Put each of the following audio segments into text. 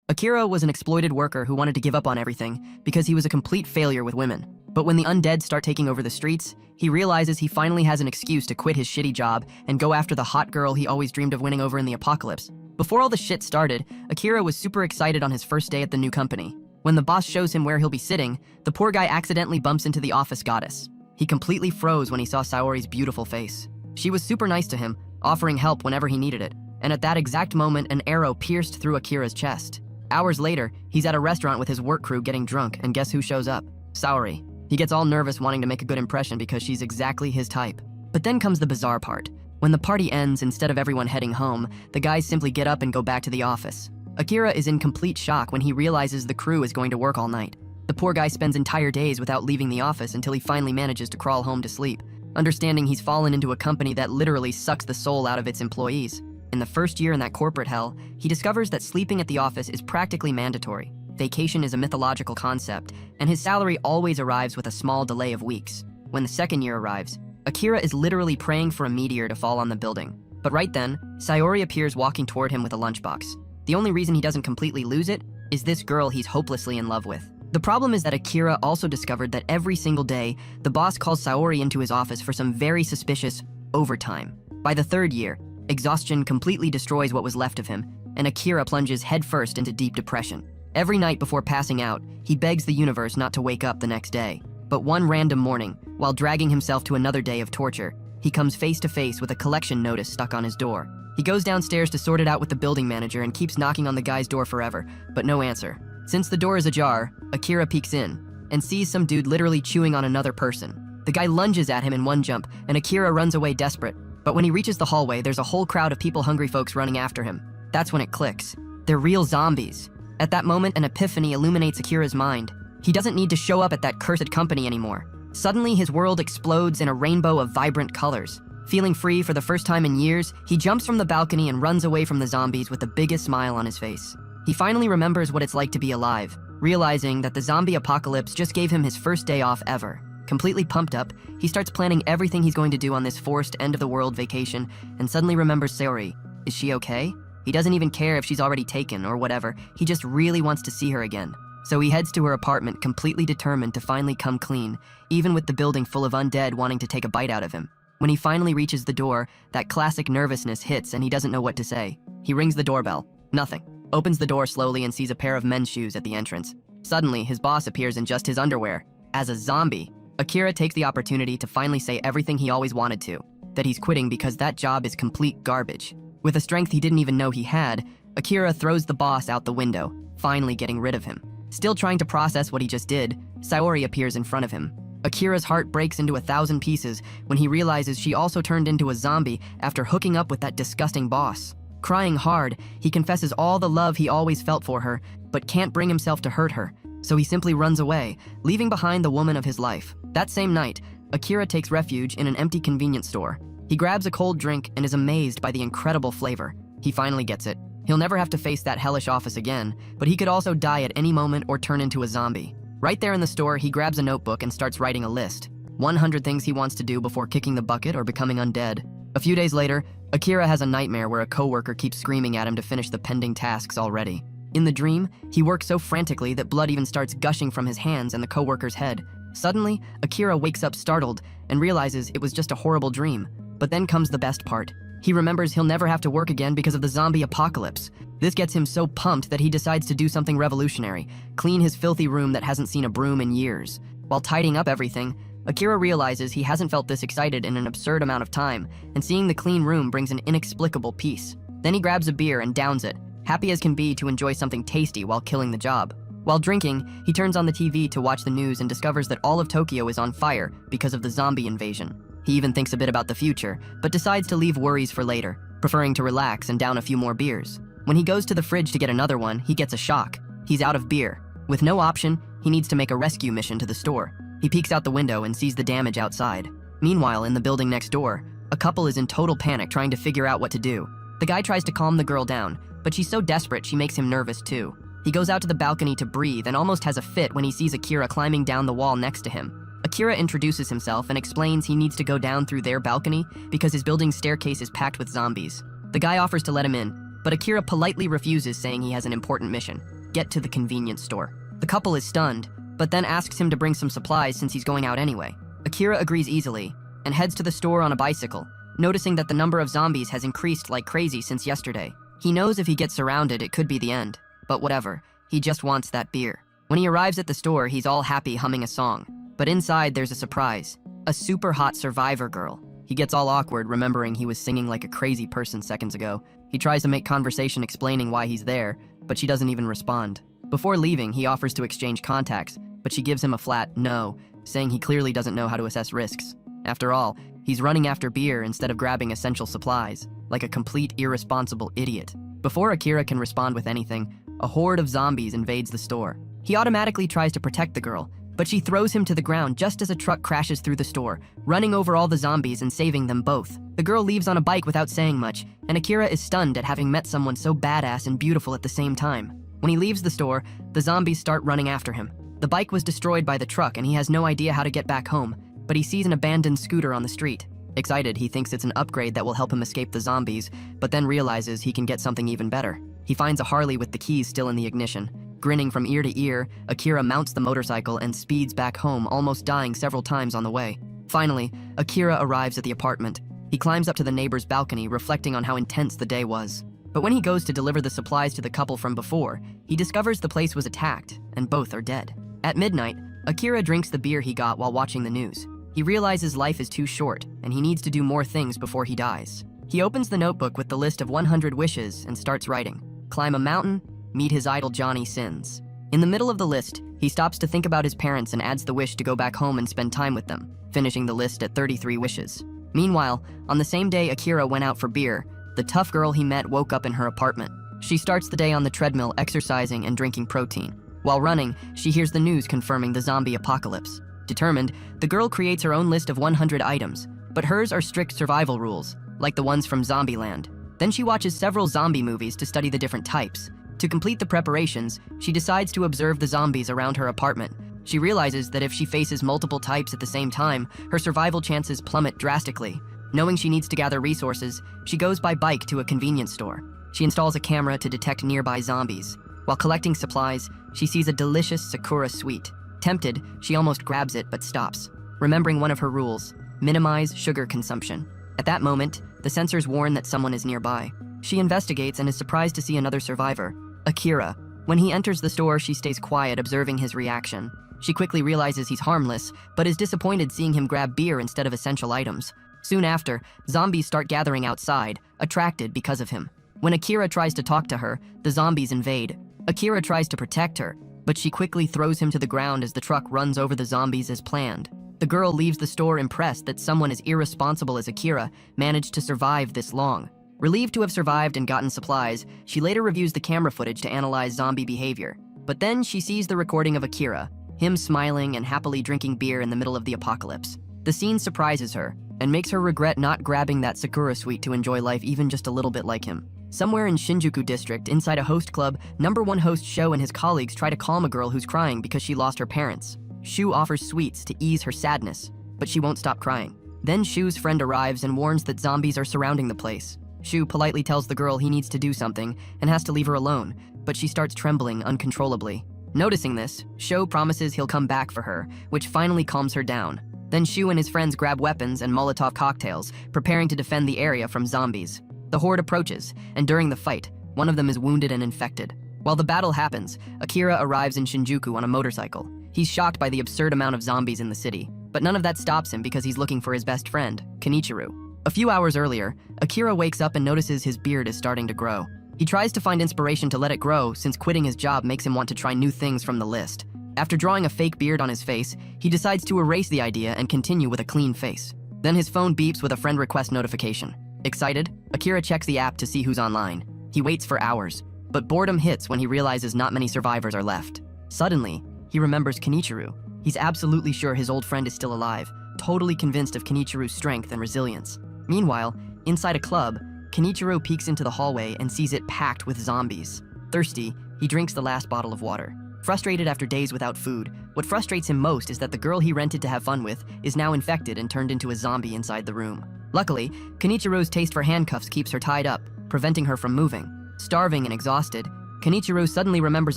Akira was an exploited worker who wanted to give up on everything because he was a complete failure with women. But when the undead start taking over the streets, he realizes he finally has an excuse to quit his shitty job and go after the hot girl he always dreamed of winning over in the apocalypse. Before all the shit started, Akira was super excited on his first day at the new company. When the boss shows him where he'll be sitting, the poor guy accidentally bumps into the office goddess. He completely froze when he saw Saori's beautiful face. She was super nice to him, offering help whenever he needed it. And at that exact moment, an arrow pierced through Akira's chest. Hours later, he's at a restaurant with his work crew getting drunk, and guess who shows up? Saori. He gets all nervous wanting to make a good impression because she's exactly his type. But then comes the bizarre part. When the party ends, instead of everyone heading home, the guys simply get up and go back to the office. Akira is in complete shock when he realizes the crew is going to work all night. The poor guy spends entire days without leaving the office until he finally manages to crawl home to sleep, understanding he's fallen into a company that literally sucks the soul out of its employees. In the first year in that corporate hell, he discovers that sleeping at the office is practically mandatory. Vacation is a mythological concept, and his salary always arrives with a small delay of weeks. When the second year arrives, Akira is literally praying for a meteor to fall on the building. But right then, Saori appears walking toward him with a lunchbox. The only reason he doesn't completely lose it is this girl he's hopelessly in love with. The problem is that Akira also discovered that every single day, the boss calls Saori into his office for some very suspicious overtime. By the third year, exhaustion completely destroys what was left of him, and Akira plunges headfirst into deep depression. Every night before passing out, he begs the universe not to wake up the next day. But one random morning, while dragging himself to another day of torture, he comes face to face with a collection notice stuck on his door. He goes downstairs to sort it out with the building manager and keeps knocking on the guy's door forever, but no answer. Since the door is ajar, Akira peeks in and sees some dude literally chewing on another person. The guy lunges at him in one jump, and Akira runs away desperate. But when he reaches the hallway, there's a whole crowd of people-hungry folks running after him. That's when it clicks. They're real zombies. At that moment, an epiphany illuminates Akira's mind. He doesn't need to show up at that cursed company anymore. Suddenly, his world explodes in a rainbow of vibrant colors. Feeling free for the first time in years, he jumps from the balcony and runs away from the zombies with the biggest smile on his face. He finally remembers what it's like to be alive, realizing that the zombie apocalypse just gave him his first day off ever. Completely pumped up, he starts planning everything he's going to do on this forced end-of-the-world vacation, and suddenly remembers Saori. Is she okay? He doesn't even care if she's already taken or whatever, he just really wants to see her again. So he heads to her apartment, completely determined to finally come clean, even with the building full of undead wanting to take a bite out of him. When he finally reaches the door, that classic nervousness hits and he doesn't know what to say. He rings the doorbell. Nothing. Opens the door slowly and sees a pair of men's shoes at the entrance. Suddenly, his boss appears in just his underwear. As a zombie, Akira takes the opportunity to finally say everything he always wanted to, that he's quitting because that job is complete garbage. With a strength he didn't even know he had, Akira throws the boss out the window, finally getting rid of him. Still trying to process what he just did, Saori appears in front of him. Akira's heart breaks into 1,000 pieces when he realizes she also turned into a zombie after hooking up with that disgusting boss. Crying hard, he confesses all the love he always felt for her, but can't bring himself to hurt her, so he simply runs away, leaving behind the woman of his life. That same night, Akira takes refuge in an empty convenience store. He grabs a cold drink and is amazed by the incredible flavor. He finally gets it. He'll never have to face that hellish office again, but he could also die at any moment or turn into a zombie. Right there in the store, he grabs a notebook and starts writing a list. 100 things he wants to do before kicking the bucket or becoming undead. A few days later, Akira has a nightmare where a coworker keeps screaming at him to finish the pending tasks already. In the dream, he works so frantically that blood even starts gushing from his hands and the coworker's head. Suddenly, Akira wakes up startled and realizes it was just a horrible dream. But then comes the best part. He remembers he'll never have to work again because of the zombie apocalypse. This gets him so pumped that he decides to do something revolutionary, clean his filthy room that hasn't seen a broom in years. While tidying up everything, Akira realizes he hasn't felt this excited in an absurd amount of time, and seeing the clean room brings an inexplicable peace. Then he grabs a beer and downs it, happy as can be to enjoy something tasty while killing the job. While drinking, he turns on the TV to watch the news and discovers that all of Tokyo is on fire because of the zombie invasion. He even thinks a bit about the future, but decides to leave worries for later, preferring to relax and down a few more beers. When he goes to the fridge to get another one, he gets a shock. He's out of beer. With no option, he needs to make a rescue mission to the store. He peeks out the window and sees the damage outside. Meanwhile, in the building next door, a couple is in total panic trying to figure out what to do. The guy tries to calm the girl down, but she's so desperate she makes him nervous too. He goes out to the balcony to breathe and almost has a fit when he sees Akira climbing down the wall next to him. Akira introduces himself and explains he needs to go down through their balcony because his building's staircase is packed with zombies. The guy offers to let him in, but Akira politely refuses, saying he has an important mission. get to the convenience store. The couple is stunned, but then asks him to bring some supplies since he's going out anyway. Akira agrees easily and heads to the store on a bicycle, noticing that the number of zombies has increased like crazy since yesterday. He knows if he gets surrounded, it could be the end, but whatever, he just wants that beer. When he arrives at the store, he's all happy humming a song, but inside there's a surprise, a super hot survivor girl. He gets all awkward, remembering he was singing like a crazy person seconds ago. He tries to make conversation explaining why he's there, but she doesn't even respond. Before leaving, he offers to exchange contacts, but she gives him a flat no, saying he clearly doesn't know how to assess risks. After all, he's running after beer instead of grabbing essential supplies, like a complete irresponsible idiot. Before Akira can respond with anything, a horde of zombies invades the store. He automatically tries to protect the girl, but she throws him to the ground just as a truck crashes through the store, running over all the zombies and saving them both. The girl leaves on a bike without saying much, and Akira is stunned at having met someone so badass and beautiful at the same time. When he leaves the store, the zombies start running after him. The bike was destroyed by the truck and he has no idea how to get back home, but he sees an abandoned scooter on the street. Excited, he thinks it's an upgrade that will help him escape the zombies, but then realizes he can get something even better. He finds a Harley with the keys still in the ignition. Grinning from ear to ear, Akira mounts the motorcycle and speeds back home, almost dying several times on the way. Finally, Akira arrives at the apartment. He climbs up to the neighbor's balcony, reflecting on how intense the day was. But when he goes to deliver the supplies to the couple from before, he discovers the place was attacked, and both are dead. At midnight, Akira drinks the beer he got while watching the news. He realizes life is too short, and he needs to do more things before he dies. He opens the notebook with the list of 100 wishes and starts writing. Climb a mountain, meet his idol Johnny Sins. In the middle of the list, he stops to think about his parents and adds the wish to go back home and spend time with them, finishing the list at 33 wishes. Meanwhile, on the same day Akira went out for beer, the tough girl he met woke up in her apartment. She starts the day on the treadmill, exercising and drinking protein. While running, she hears the news confirming the zombie apocalypse. Determined, the girl creates her own list of 100 items, but hers are strict survival rules, like the ones from Zombieland. Then she watches several zombie movies to study the different types. To complete the preparations, she decides to observe the zombies around her apartment. She realizes that if she faces multiple types at the same time, her survival chances plummet drastically. Knowing she needs to gather resources, she goes by bike to a convenience store. She installs a camera to detect nearby zombies. While collecting supplies, she sees a delicious Sakura sweet. Tempted, she almost grabs it but stops, remembering one of her rules: minimize sugar consumption. At that moment, the sensors warn that someone is nearby. She investigates and is surprised to see another survivor, Akira. When he enters the store, she stays quiet, observing his reaction. She quickly realizes he's harmless, but is disappointed seeing him grab beer instead of essential items. Soon after, zombies start gathering outside, attracted because of him. When Akira tries to talk to her, the zombies invade. Akira tries to protect her, but she quickly throws him to the ground as the truck runs over the zombies as planned. The girl leaves the store impressed that someone as irresponsible as Akira managed to survive this long. Relieved to have survived and gotten supplies, she later reviews the camera footage to analyze zombie behavior. But then she sees the recording of Akira, him smiling and happily drinking beer in the middle of the apocalypse. The scene surprises her and makes her regret not grabbing that Sakura sweet to enjoy life even just a little bit like him. Somewhere in Shinjuku district, inside a host club, #1 host Sho and his colleagues try to calm a girl who's crying because she lost her parents. Shu offers sweets to ease her sadness, but she won't stop crying. Then Shu's friend arrives and warns that zombies are surrounding the place. Shu politely tells the girl he needs to do something and has to leave her alone, but she starts trembling uncontrollably. Noticing this, Sho promises he'll come back for her, which finally calms her down. Then Shu and his friends grab weapons and Molotov cocktails, preparing to defend the area from zombies. The horde approaches, and during the fight, one of them is wounded and infected. While the battle happens, Akira arrives in Shinjuku on a motorcycle. He's shocked by the absurd amount of zombies in the city, but none of that stops him because he's looking for his best friend, Kenichiro. A few hours earlier, Akira wakes up and notices his beard is starting to grow. He tries to find inspiration to let it grow, since quitting his job makes him want to try new things from the list. After drawing a fake beard on his face, he decides to erase the idea and continue with a clean face. Then his phone beeps with a friend request notification. Excited, Akira checks the app to see who's online. He waits for hours, but boredom hits when he realizes not many survivors are left. Suddenly, he remembers Kenichiro. He's absolutely sure his old friend is still alive, totally convinced of Kenichiro's strength and resilience. Meanwhile, inside a club, Kenichiro peeks into the hallway and sees it packed with zombies. Thirsty, he drinks the last bottle of water. Frustrated after days without food, what frustrates him most is that the girl he rented to have fun with is now infected and turned into a zombie inside the room. Luckily, Kenichiro's taste for handcuffs keeps her tied up, preventing her from moving. Starving and exhausted, Kenichiro suddenly remembers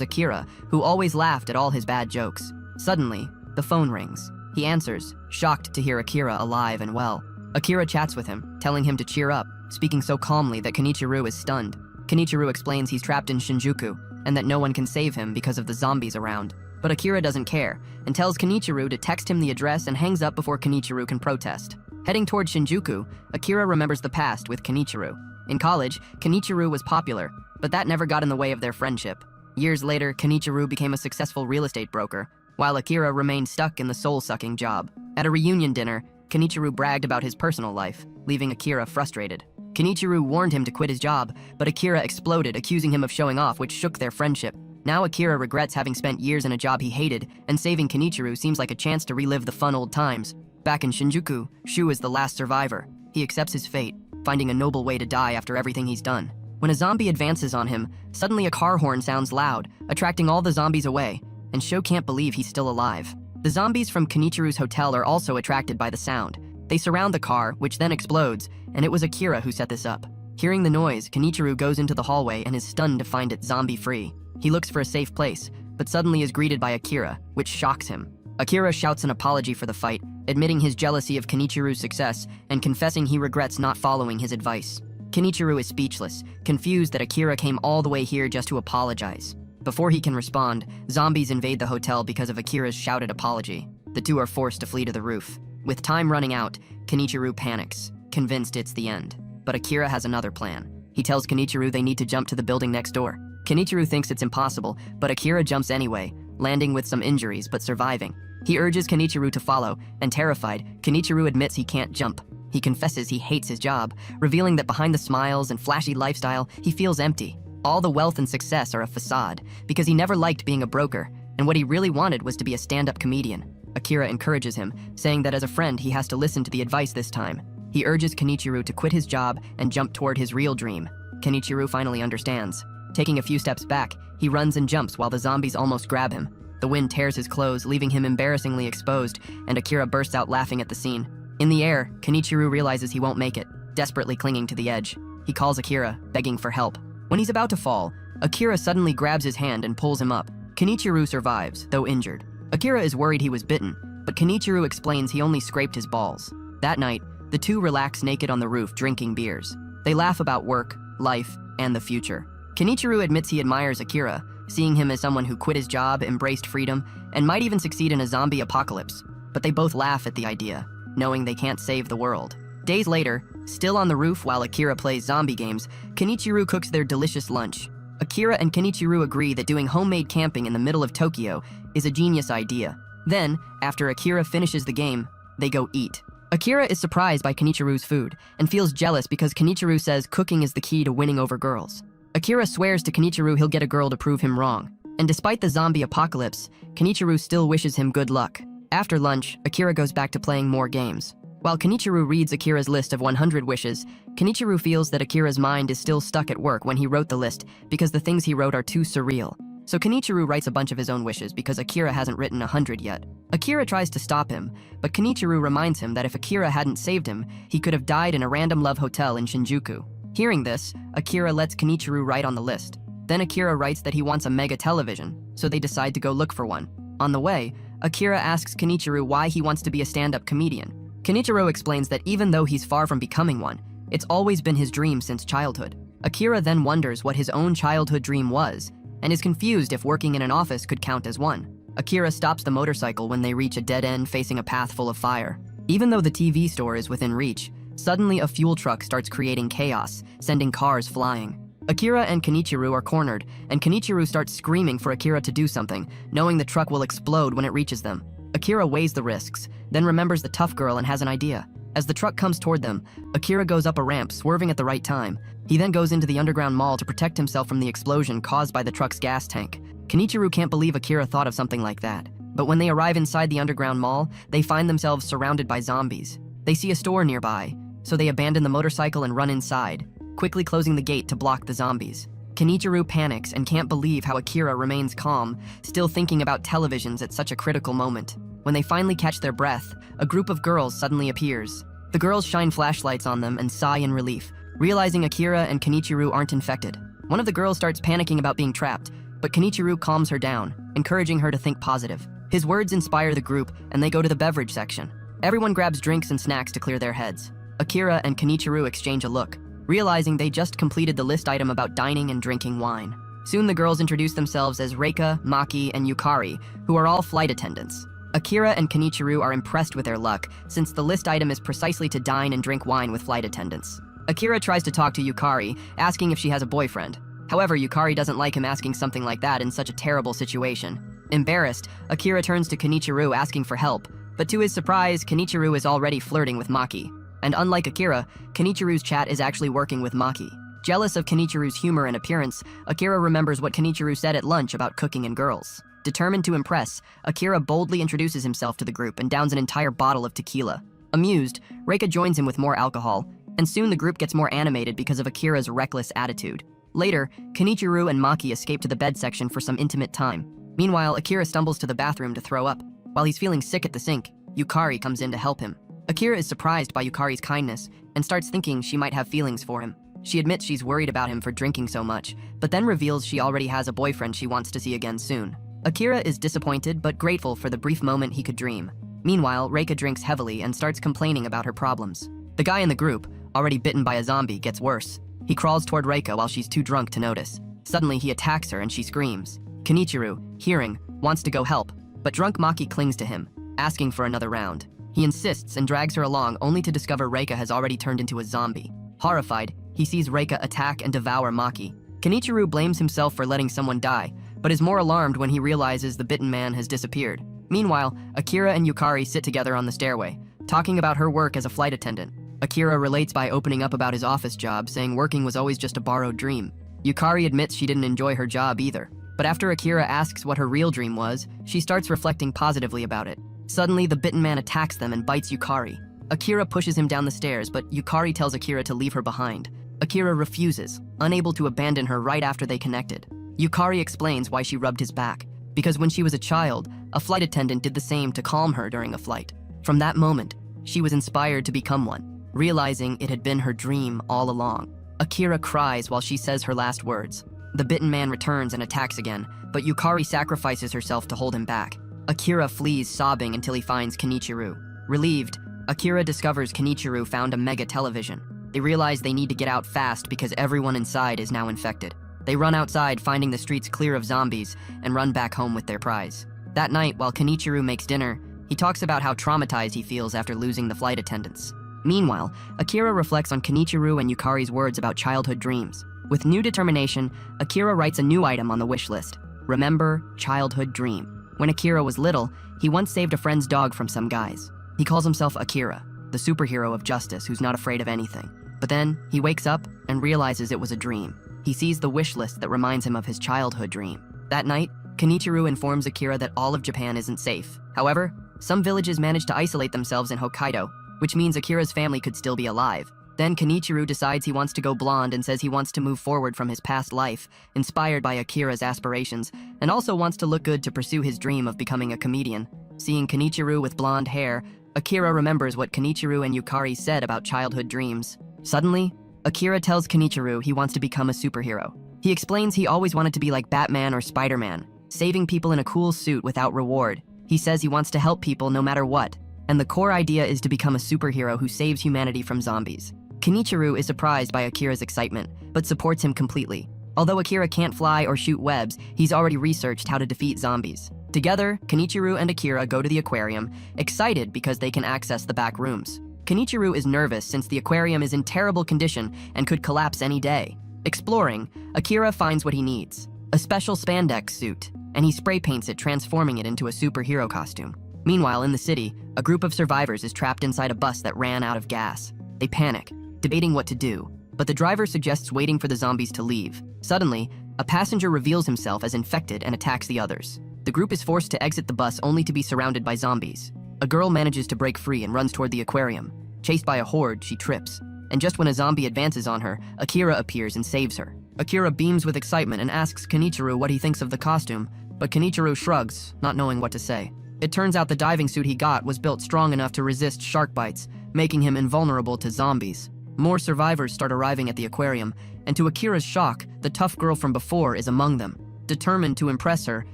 Akira, who always laughed at all his bad jokes. Suddenly, the phone rings. He answers, shocked to hear Akira alive and well. Akira chats with him, telling him to cheer up, speaking so calmly that Kenichiro is stunned. Kenichiro explains he's trapped in Shinjuku, and that no one can save him because of the zombies around. But Akira doesn't care, and tells Kenichiro to text him the address and hangs up before Kenichiro can protest. Heading toward Shinjuku, Akira remembers the past with Kenichiro. In college, Kenichiro was popular, but that never got in the way of their friendship. Years later, Kenichiro became a successful real estate broker, while Akira remained stuck in the soul-sucking job. At a reunion dinner, Kenichiro bragged about his personal life, leaving Akira frustrated. Kenichiro warned him to quit his job, but Akira exploded, accusing him of showing off, which shook their friendship. Now Akira regrets having spent years in a job he hated, and saving Kenichiro seems like a chance to relive the fun old times. Back in Shinjuku, Shu is the last survivor. He accepts his fate, finding a noble way to die after everything he's done. When a zombie advances on him, suddenly a car horn sounds loud, attracting all the zombies away, and Shu can't believe he's still alive. The zombies from Kenichiro's hotel are also attracted by the sound. They surround the car, which then explodes, and it was Akira who set this up. Hearing the noise, Kenichiro goes into the hallway and is stunned to find it zombie-free. He looks for a safe place, but suddenly is greeted by Akira, which shocks him. Akira shouts an apology for the fight, admitting his jealousy of Kenichiro's success and confessing he regrets not following his advice. Kenichiro is speechless, confused that Akira came all the way here just to apologize. Before he can respond, zombies invade the hotel because of Akira's shouted apology. The two are forced to flee to the roof. With time running out, Kenichiro panics, convinced it's the end. But Akira has another plan. He tells Kenichiro they need to jump to the building next door. Kenichiro thinks it's impossible, but Akira jumps anyway, landing with some injuries but surviving. He urges Kenichiro to follow, and terrified, Kenichiro admits he can't jump. He confesses he hates his job, revealing that behind the smiles and flashy lifestyle, he feels empty. All the wealth and success are a facade, because he never liked being a broker, and what he really wanted was to be a stand-up comedian. Akira encourages him, saying that as a friend he has to listen to the advice this time. He urges Kenichiro to quit his job and jump toward his real dream. Kenichiro finally understands. Taking a few steps back, he runs and jumps while the zombies almost grab him. The wind tears his clothes, leaving him embarrassingly exposed, and Akira bursts out laughing at the scene. In the air, Kenichiro realizes he won't make it, desperately clinging to the edge. He calls Akira, begging for help. When he's about to fall, Akira suddenly grabs his hand and pulls him up. Kenichiro survives, though injured. Akira is worried he was bitten, but Kenichiro explains he only scraped his balls. That night, the two relax naked on the roof drinking beers. They laugh about work, life, and the future. Kenichiro admits he admires Akira, seeing him as someone who quit his job, embraced freedom, and might even succeed in a zombie apocalypse. But they both laugh at the idea, knowing they can't save the world. Days later, still on the roof while Akira plays zombie games, Kenichiro cooks their delicious lunch. Akira and Kenichiro agree that doing homemade camping in the middle of Tokyo is a genius idea. Then, after Akira finishes the game, they go eat. Akira is surprised by Kenichiro's food and feels jealous because Kenichiro says cooking is the key to winning over girls. Akira swears to Kenichiro he'll get a girl to prove him wrong. And despite the zombie apocalypse, Kenichiro still wishes him good luck. After lunch, Akira goes back to playing more games. While Kenichiro reads Akira's list of 100 wishes, Kenichiro feels that Akira's mind is still stuck at work when he wrote the list because the things he wrote are too surreal. So Kenichiro writes a bunch of his own wishes because Akira hasn't written 100 yet. Akira tries to stop him, but Kenichiro reminds him that if Akira hadn't saved him, he could have died in a random love hotel in Shinjuku. Hearing this, Akira lets Kenichiro write on the list. Then Akira writes that he wants a mega television, so they decide to go look for one. On the way, Akira asks Kenichiro why he wants to be a stand-up comedian. Kenichiro explains that even though he's far from becoming one, it's always been his dream since childhood. Akira then wonders what his own childhood dream was, and is confused if working in an office could count as one. Akira stops the motorcycle when they reach a dead end facing a path full of fire. Even though the TV store is within reach, suddenly a fuel truck starts creating chaos, sending cars flying. Akira and Kenichiro are cornered, and Kenichiro starts screaming for Akira to do something, knowing the truck will explode when it reaches them. Akira weighs the risks, then remembers the tough girl and has an idea. As the truck comes toward them, Akira goes up a ramp, swerving at the right time. He then goes into the underground mall to protect himself from the explosion caused by the truck's gas tank. Kenichiro can't believe Akira thought of something like that. But when they arrive inside the underground mall, they find themselves surrounded by zombies. They see a store nearby, so they abandon the motorcycle and run inside, quickly closing the gate to block the zombies. Kenichiro panics and can't believe how Akira remains calm, still thinking about televisions at such a critical moment. When they finally catch their breath, a group of girls suddenly appears. The girls shine flashlights on them and sigh in relief, realizing Akira and Kenichiro aren't infected. One of the girls starts panicking about being trapped, but Kenichiro calms her down, encouraging her to think positive. His words inspire the group, and they go to the beverage section. Everyone grabs drinks and snacks to clear their heads. Akira and Kenichiro exchange a look, realizing they just completed the list item about dining and drinking wine. Soon the girls introduce themselves as Reika, Maki, and Yukari, who are all flight attendants. Akira and Kenichiro are impressed with their luck, since the list item is precisely to dine and drink wine with flight attendants. Akira tries to talk to Yukari, asking if she has a boyfriend. However, Yukari doesn't like him asking something like that in such a terrible situation. Embarrassed, Akira turns to Kenichiro asking for help, but to his surprise, Kenichiro is already flirting with Maki. And unlike Akira, Kenichiro's chat is actually working with Maki. Jealous of Kenichiro's humor and appearance, Akira remembers what Kenichiro said at lunch about cooking and girls. Determined to impress, Akira boldly introduces himself to the group and downs an entire bottle of tequila. Amused, Reika joins him with more alcohol, and soon the group gets more animated because of Akira's reckless attitude. Later, Kenichiro and Maki escape to the bed section for some intimate time. Meanwhile, Akira stumbles to the bathroom to throw up. While he's feeling sick at the sink, Yukari comes in to help him. Akira is surprised by Yukari's kindness and starts thinking she might have feelings for him. She admits she's worried about him for drinking so much, but then reveals she already has a boyfriend she wants to see again soon. Akira is disappointed but grateful for the brief moment he could dream. Meanwhile, Reika drinks heavily and starts complaining about her problems. The guy in the group, already bitten by a zombie, gets worse. He crawls toward Reika while she's too drunk to notice. Suddenly, he attacks her and she screams. Kenichiro, hearing, wants to go help, but drunk Maki clings to him, asking for another round. He insists and drags her along only to discover Reika has already turned into a zombie. Horrified, he sees Reika attack and devour Maki. Kenichiro blames himself for letting someone die, but is more alarmed when he realizes the bitten man has disappeared. Meanwhile, Akira and Yukari sit together on the stairway, talking about her work as a flight attendant. Akira relates by opening up about his office job, saying working was always just a borrowed dream. Yukari admits she didn't enjoy her job either. But after Akira asks what her real dream was, she starts reflecting positively about it. Suddenly, the bitten man attacks them and bites Yukari. Akira pushes him down the stairs, but Yukari tells Akira to leave her behind. Akira refuses, unable to abandon her right after they connected. Yukari explains why she rubbed his back, because when she was a child, a flight attendant did the same to calm her during a flight. From that moment, she was inspired to become one, realizing it had been her dream all along. Akira cries while she says her last words. The bitten man returns and attacks again, but Yukari sacrifices herself to hold him back. Akira flees sobbing until he finds Kenichiro. Relieved, Akira discovers Kenichiro found a mega television. They realize they need to get out fast because everyone inside is now infected. They run outside, finding the streets clear of zombies, and run back home with their prize. That night, while Kenichiro makes dinner, he talks about how traumatized he feels after losing the flight attendants. Meanwhile, Akira reflects on Kenichiro and Yukari's words about childhood dreams. With new determination, Akira writes a new item on the wish list. Remember, childhood dream. When Akira was little, he once saved a friend's dog from some guys. He calls himself Akira, the superhero of justice who's not afraid of anything. But then, he wakes up and realizes it was a dream. He sees the wish list that reminds him of his childhood dream. That night, Kenichiro informs Akira that all of Japan isn't safe. However, some villages manage to isolate themselves in Hokkaido, which means Akira's family could still be alive. Then Kenichiro decides he wants to go blonde and says he wants to move forward from his past life, inspired by Akira's aspirations, and also wants to look good to pursue his dream of becoming a comedian. Seeing Kenichiro with blonde hair, Akira remembers what Kenichiro and Yukari said about childhood dreams. Suddenly, Akira tells Kenichiro he wants to become a superhero. He explains he always wanted to be like Batman or Spider-Man, saving people in a cool suit without reward. He says he wants to help people no matter what, and the core idea is to become a superhero who saves humanity from zombies. Kenichiro is surprised by Akira's excitement, but supports him completely. Although Akira can't fly or shoot webs, he's already researched how to defeat zombies. Together, Kenichiro and Akira go to the aquarium, excited because they can access the back rooms. Kenichiro is nervous since the aquarium is in terrible condition and could collapse any day. Exploring, Akira finds what he needs, a special spandex suit, and he spray paints it, transforming it into a superhero costume. Meanwhile, in the city, a group of survivors is trapped inside a bus that ran out of gas. They panic, debating what to do, but the driver suggests waiting for the zombies to leave. Suddenly, a passenger reveals himself as infected and attacks the others. The group is forced to exit the bus only to be surrounded by zombies. A girl manages to break free and runs toward the aquarium. Chased by a horde, she trips, and just when a zombie advances on her, Akira appears and saves her. Akira beams with excitement and asks Kenichiro what he thinks of the costume, but Kenichiro shrugs, not knowing what to say. It turns out the diving suit he got was built strong enough to resist shark bites, making him invulnerable to zombies. More survivors start arriving at the aquarium, and to Akira's shock, the tough girl from before is among them. Determined to impress her,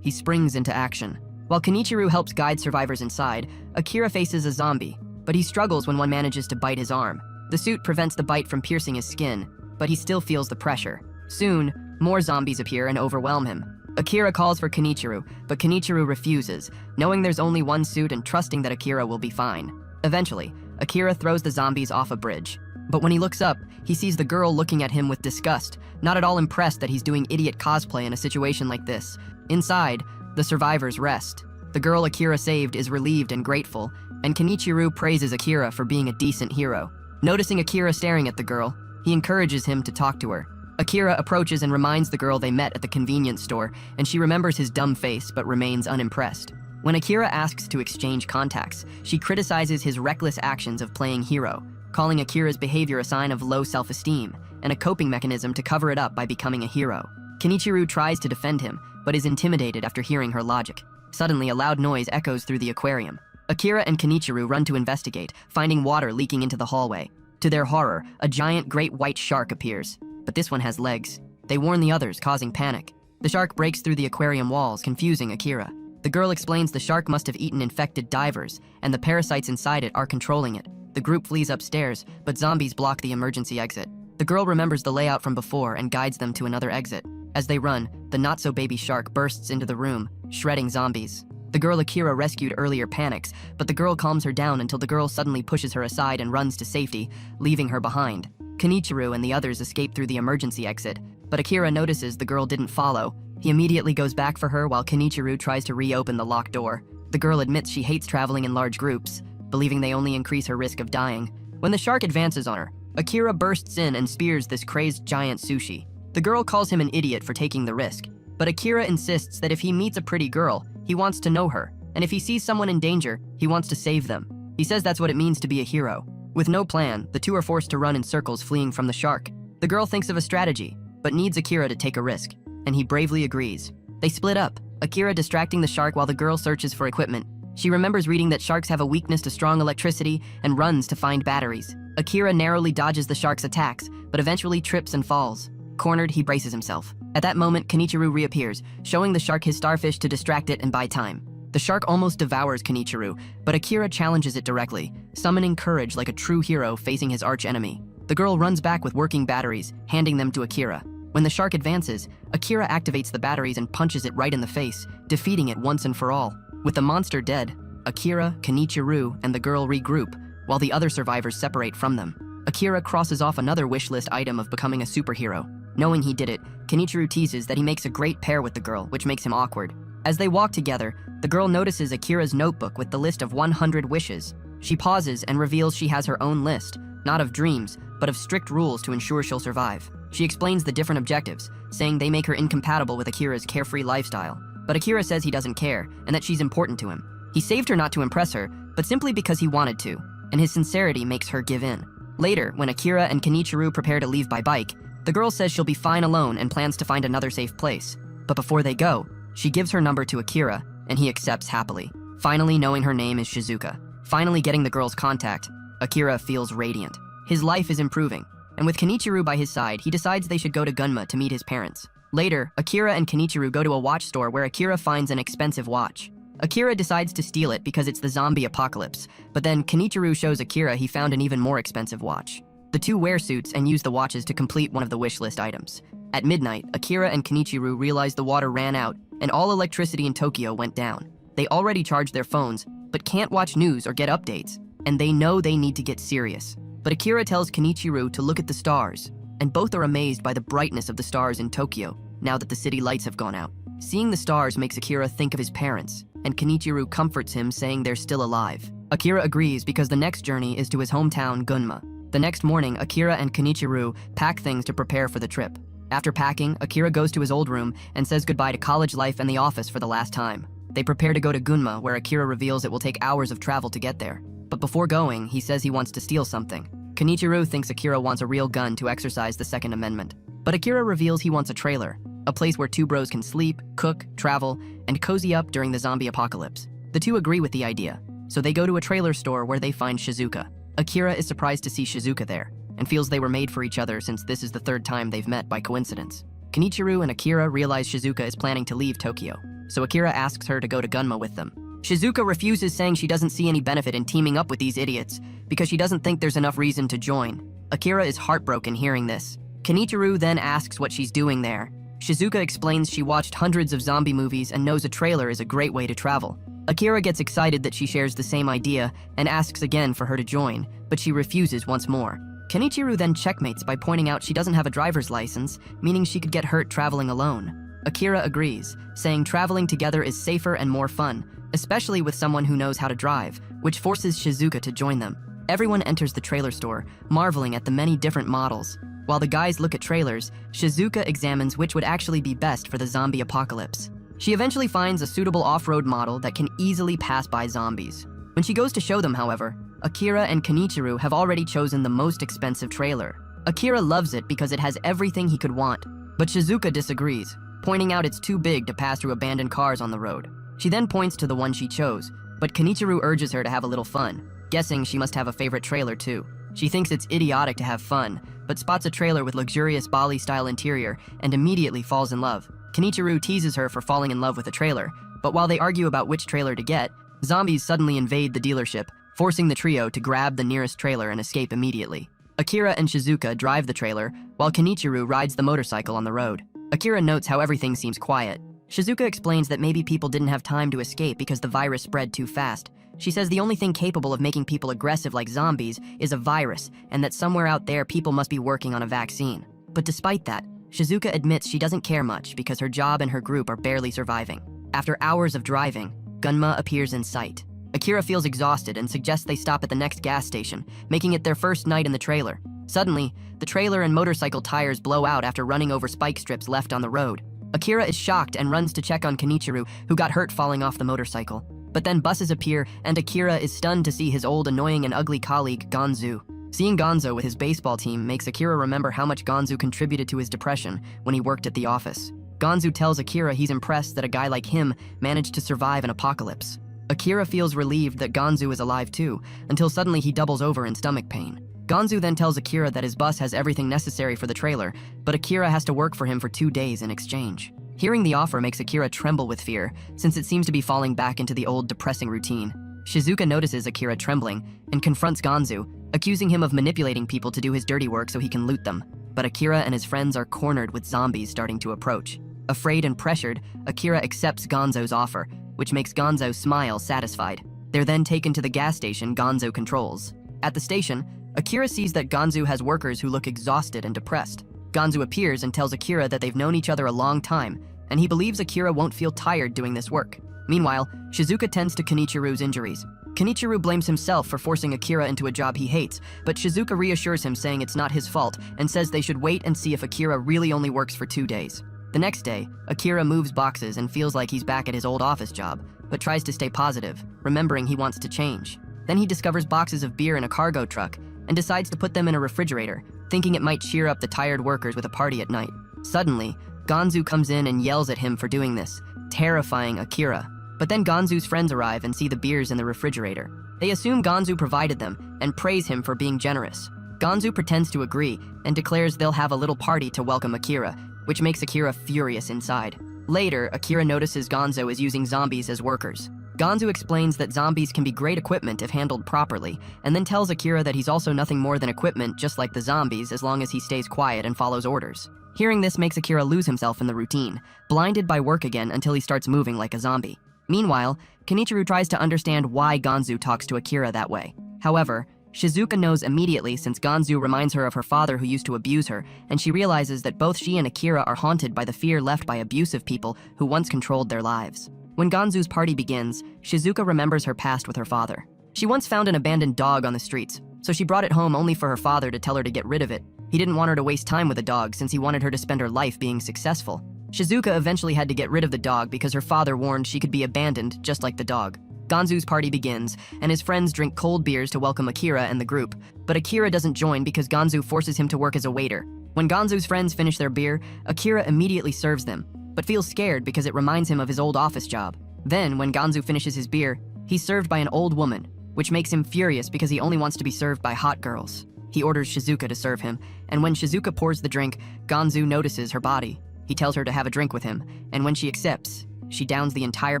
he springs into action. While Kenichiro helps guide survivors inside, Akira faces a zombie, but he struggles when one manages to bite his arm. The suit prevents the bite from piercing his skin, but he still feels the pressure. Soon, more zombies appear and overwhelm him. Akira calls for Kenichiro, but Kenichiro refuses, knowing there's only one suit and trusting that Akira will be fine. Eventually, Akira throws the zombies off a bridge. But when he looks up, he sees the girl looking at him with disgust, not at all impressed that he's doing idiot cosplay in a situation like this. Inside, the survivors rest. The girl Akira saved is relieved and grateful, and Kenichiro praises Akira for being a decent hero. Noticing Akira staring at the girl, he encourages him to talk to her. Akira approaches and reminds the girl they met at the convenience store, and she remembers his dumb face but remains unimpressed. When Akira asks to exchange contacts, she criticizes his reckless actions of playing hero, calling Akira's behavior a sign of low self-esteem and a coping mechanism to cover it up by becoming a hero. Kenichiro tries to defend him, but is intimidated after hearing her logic. Suddenly, a loud noise echoes through the aquarium. Akira and Kenichiro run to investigate, finding water leaking into the hallway. To their horror, a giant great white shark appears, but this one has legs. They warn the others, causing panic. The shark breaks through the aquarium walls, confusing Akira. The girl explains the shark must have eaten infected divers, and the parasites inside it are controlling it. The group flees upstairs, but zombies block the emergency exit. The girl remembers the layout from before and guides them to another exit. As they run, the not-so-baby shark bursts into the room, shredding zombies. The girl Akira rescued earlier panics, but the girl calms her down until the girl suddenly pushes her aside and runs to safety, leaving her behind. Kenichiro and the others escape through the emergency exit, but Akira notices the girl didn't follow. He immediately goes back for her while Kenichiro tries to reopen the locked door. The girl admits she hates traveling in large groups, believing they only increase her risk of dying. When the shark advances on her, Akira bursts in and spears this crazed giant sushi. The girl calls him an idiot for taking the risk, but Akira insists that if he meets a pretty girl, he wants to know her, and if he sees someone in danger, he wants to save them. He says that's what it means to be a hero. With no plan, the two are forced to run in circles fleeing from the shark. The girl thinks of a strategy, but needs Akira to take a risk, and he bravely agrees. They split up, Akira distracting the shark while the girl searches for equipment. She remembers reading that sharks have a weakness to strong electricity and runs to find batteries. Akira narrowly dodges the shark's attacks, but eventually trips and falls. Cornered, he braces himself. At that moment, Kenichiro reappears, showing the shark his starfish to distract it and buy time. The shark almost devours Kenichiro, but Akira challenges it directly, summoning courage like a true hero facing his arch-enemy. The girl runs back with working batteries, handing them to Akira. When the shark advances, Akira activates the batteries and punches it right in the face, defeating it once and for all. With the monster dead, Akira, Kenichiro, and the girl regroup, while the other survivors separate from them. Akira crosses off another wish list item of becoming a superhero. Knowing he did it, Kenichiro teases that he makes a great pair with the girl, which makes him awkward. As they walk together, the girl notices Akira's notebook with the list of 100 wishes. She pauses and reveals she has her own list, not of dreams, but of strict rules to ensure she'll survive. She explains the different objectives, saying they make her incompatible with Akira's carefree lifestyle. But Akira says he doesn't care, and that she's important to him. He saved her not to impress her, but simply because he wanted to, and his sincerity makes her give in. Later, when Akira and Kenichiro prepare to leave by bike, the girl says she'll be fine alone and plans to find another safe place. But before they go, she gives her number to Akira, and he accepts happily. Finally knowing her name is Shizuka. Finally getting the girl's contact, Akira feels radiant. His life is improving, and with Kenichiro by his side, he decides they should go to Gunma to meet his parents. Later, Akira and Kenichiro go to a watch store where Akira finds an expensive watch. Akira decides to steal it because it's the zombie apocalypse, but then Kenichiro shows Akira he found an even more expensive watch. The two wear suits and use the watches to complete one of the wish list items. At midnight, Akira and Kenichiro realize the water ran out and all electricity in Tokyo went down. They already charged their phones, but can't watch news or get updates, and they know they need to get serious. But Akira tells Kenichiro to look at the stars, and both are amazed by the brightness of the stars in Tokyo, now that the city lights have gone out. Seeing the stars makes Akira think of his parents, and Kenichiro comforts him, saying they're still alive. Akira agrees because the next journey is to his hometown, Gunma. The next morning, Akira and Kenichiro pack things to prepare for the trip. After packing, Akira goes to his old room and says goodbye to college life and the office for the last time. They prepare to go to Gunma, where Akira reveals it will take hours of travel to get there. But before going, he says he wants to steal something. Kenichiro thinks Akira wants a real gun to exercise the Second Amendment. But Akira reveals he wants a trailer, a place where two bros can sleep, cook, travel, and cozy up during the zombie apocalypse. The two agree with the idea, so they go to a trailer store where they find Shizuka. Akira is surprised to see Shizuka there. and feels they were made for each other since this is the third time they've met by coincidence. Kenichiro and Akira realize Shizuka is planning to leave Tokyo, so Akira asks her to go to Gunma with them. Shizuka refuses, saying she doesn't see any benefit in teaming up with these idiots because she doesn't think there's enough reason to join. Akira is heartbroken hearing this. Kenichiro then asks what she's doing there. Shizuka explains she watched hundreds of zombie movies and knows a trailer is a great way to travel. Akira gets excited that she shares the same idea and asks again for her to join, but she refuses once more. Kenichiro then checkmates by pointing out she doesn't have a driver's license, meaning she could get hurt traveling alone. Akira agrees, saying traveling together is safer and more fun, especially with someone who knows how to drive, which forces Shizuka to join them. Everyone enters the trailer store, marveling at the many different models. While the guys look at trailers, Shizuka examines which would actually be best for the zombie apocalypse. She eventually finds a suitable off-road model that can easily pass by zombies. When she goes to show them, however, Akira and Kenichiro have already chosen the most expensive trailer. Akira loves it because it has everything he could want, but Shizuka disagrees, pointing out it's too big to pass through abandoned cars on the road. She then points to the one she chose, but Kenichiro urges her to have a little fun, guessing she must have a favorite trailer too. She thinks it's idiotic to have fun, but spots a trailer with luxurious Bali-style interior and immediately falls in love. Kenichiro teases her for falling in love with a trailer, but while they argue about which trailer to get, zombies suddenly invade the dealership, forcing the trio to grab the nearest trailer and escape immediately. Akira and Shizuka drive the trailer, while Kenichiro rides the motorcycle on the road. Akira notes how everything seems quiet. Shizuka explains that maybe people didn't have time to escape because the virus spread too fast. She says the only thing capable of making people aggressive like zombies is a virus, and that somewhere out there people must be working on a vaccine. But despite that, Shizuka admits she doesn't care much because her job and her group are barely surviving. After hours of driving, Gunma appears in sight. Akira feels exhausted and suggests they stop at the next gas station, making it their first night in the trailer. Suddenly, the trailer and motorcycle tires blow out after running over spike strips left on the road. Akira is shocked and runs to check on Kenichiro, who got hurt falling off the motorcycle. But then buses appear, and Akira is stunned to see his old annoying and ugly colleague, Gonzo. Seeing Gonzo with his baseball team makes Akira remember how much Gonzo contributed to his depression when he worked at the office. Gonzo tells Akira he's impressed that a guy like him managed to survive an apocalypse. Akira feels relieved that Gonzo is alive too, until suddenly he doubles over in stomach pain. Gonzo then tells Akira that his bus has everything necessary for the trailer, but Akira has to work for him for 2 days in exchange. Hearing the offer makes Akira tremble with fear, since it seems to be falling back into the old depressing routine. Shizuka notices Akira trembling and confronts Gonzo, accusing him of manipulating people to do his dirty work so he can loot them. But Akira and his friends are cornered with zombies starting to approach. Afraid and pressured, Akira accepts Gonzo's offer, which makes Gonzo smile satisfied. They're then taken to the gas station Gonzo controls. At the station, Akira sees that Gonzo has workers who look exhausted and depressed. Gonzo appears and tells Akira that they've known each other a long time, and he believes Akira won't feel tired doing this work. Meanwhile, Shizuka tends to Kenichiro's injuries. Kenichiro blames himself for forcing Akira into a job he hates, but Shizuka reassures him, saying it's not his fault, and says they should wait and see if Akira really only works for 2 days. The next day, Akira moves boxes and feels like he's back at his old office job, but tries to stay positive, remembering he wants to change. Then he discovers boxes of beer in a cargo truck and decides to put them in a refrigerator, thinking it might cheer up the tired workers with a party at night. Suddenly, Gonzo comes in and yells at him for doing this, terrifying Akira. But then Gonzo's friends arrive and see the beers in the refrigerator. They assume Gonzo provided them and praise him for being generous. Gonzo pretends to agree and declares they'll have a little party to welcome Akira, which makes Akira furious inside. Later, Akira notices Gonzo is using zombies as workers. Gonzo explains that zombies can be great equipment if handled properly, and then tells Akira that he's also nothing more than equipment just like the zombies as long as he stays quiet and follows orders. Hearing this makes Akira lose himself in the routine, blinded by work again until he starts moving like a zombie. Meanwhile, Kenichiro tries to understand why Gonzo talks to Akira that way. However, Shizuka knows immediately since Gonzo reminds her of her father who used to abuse her, and she realizes that both she and Akira are haunted by the fear left by abusive people who once controlled their lives. When Gonzo's party begins, Shizuka remembers her past with her father. She once found an abandoned dog on the streets, so she brought it home only for her father to tell her to get rid of it. He didn't want her to waste time with the dog since he wanted her to spend her life being successful. Shizuka eventually had to get rid of the dog because her father warned she could be abandoned just like the dog. Gonzo's party begins, and his friends drink cold beers to welcome Akira and the group, but Akira doesn't join because Gonzo forces him to work as a waiter. When Gonzo's friends finish their beer, Akira immediately serves them, but feels scared because it reminds him of his old office job. Then, when Gonzo finishes his beer, he's served by an old woman, which makes him furious because he only wants to be served by hot girls. He orders Shizuka to serve him, and when Shizuka pours the drink, Gonzu notices her body. He tells her to have a drink with him, and when she accepts, she downs the entire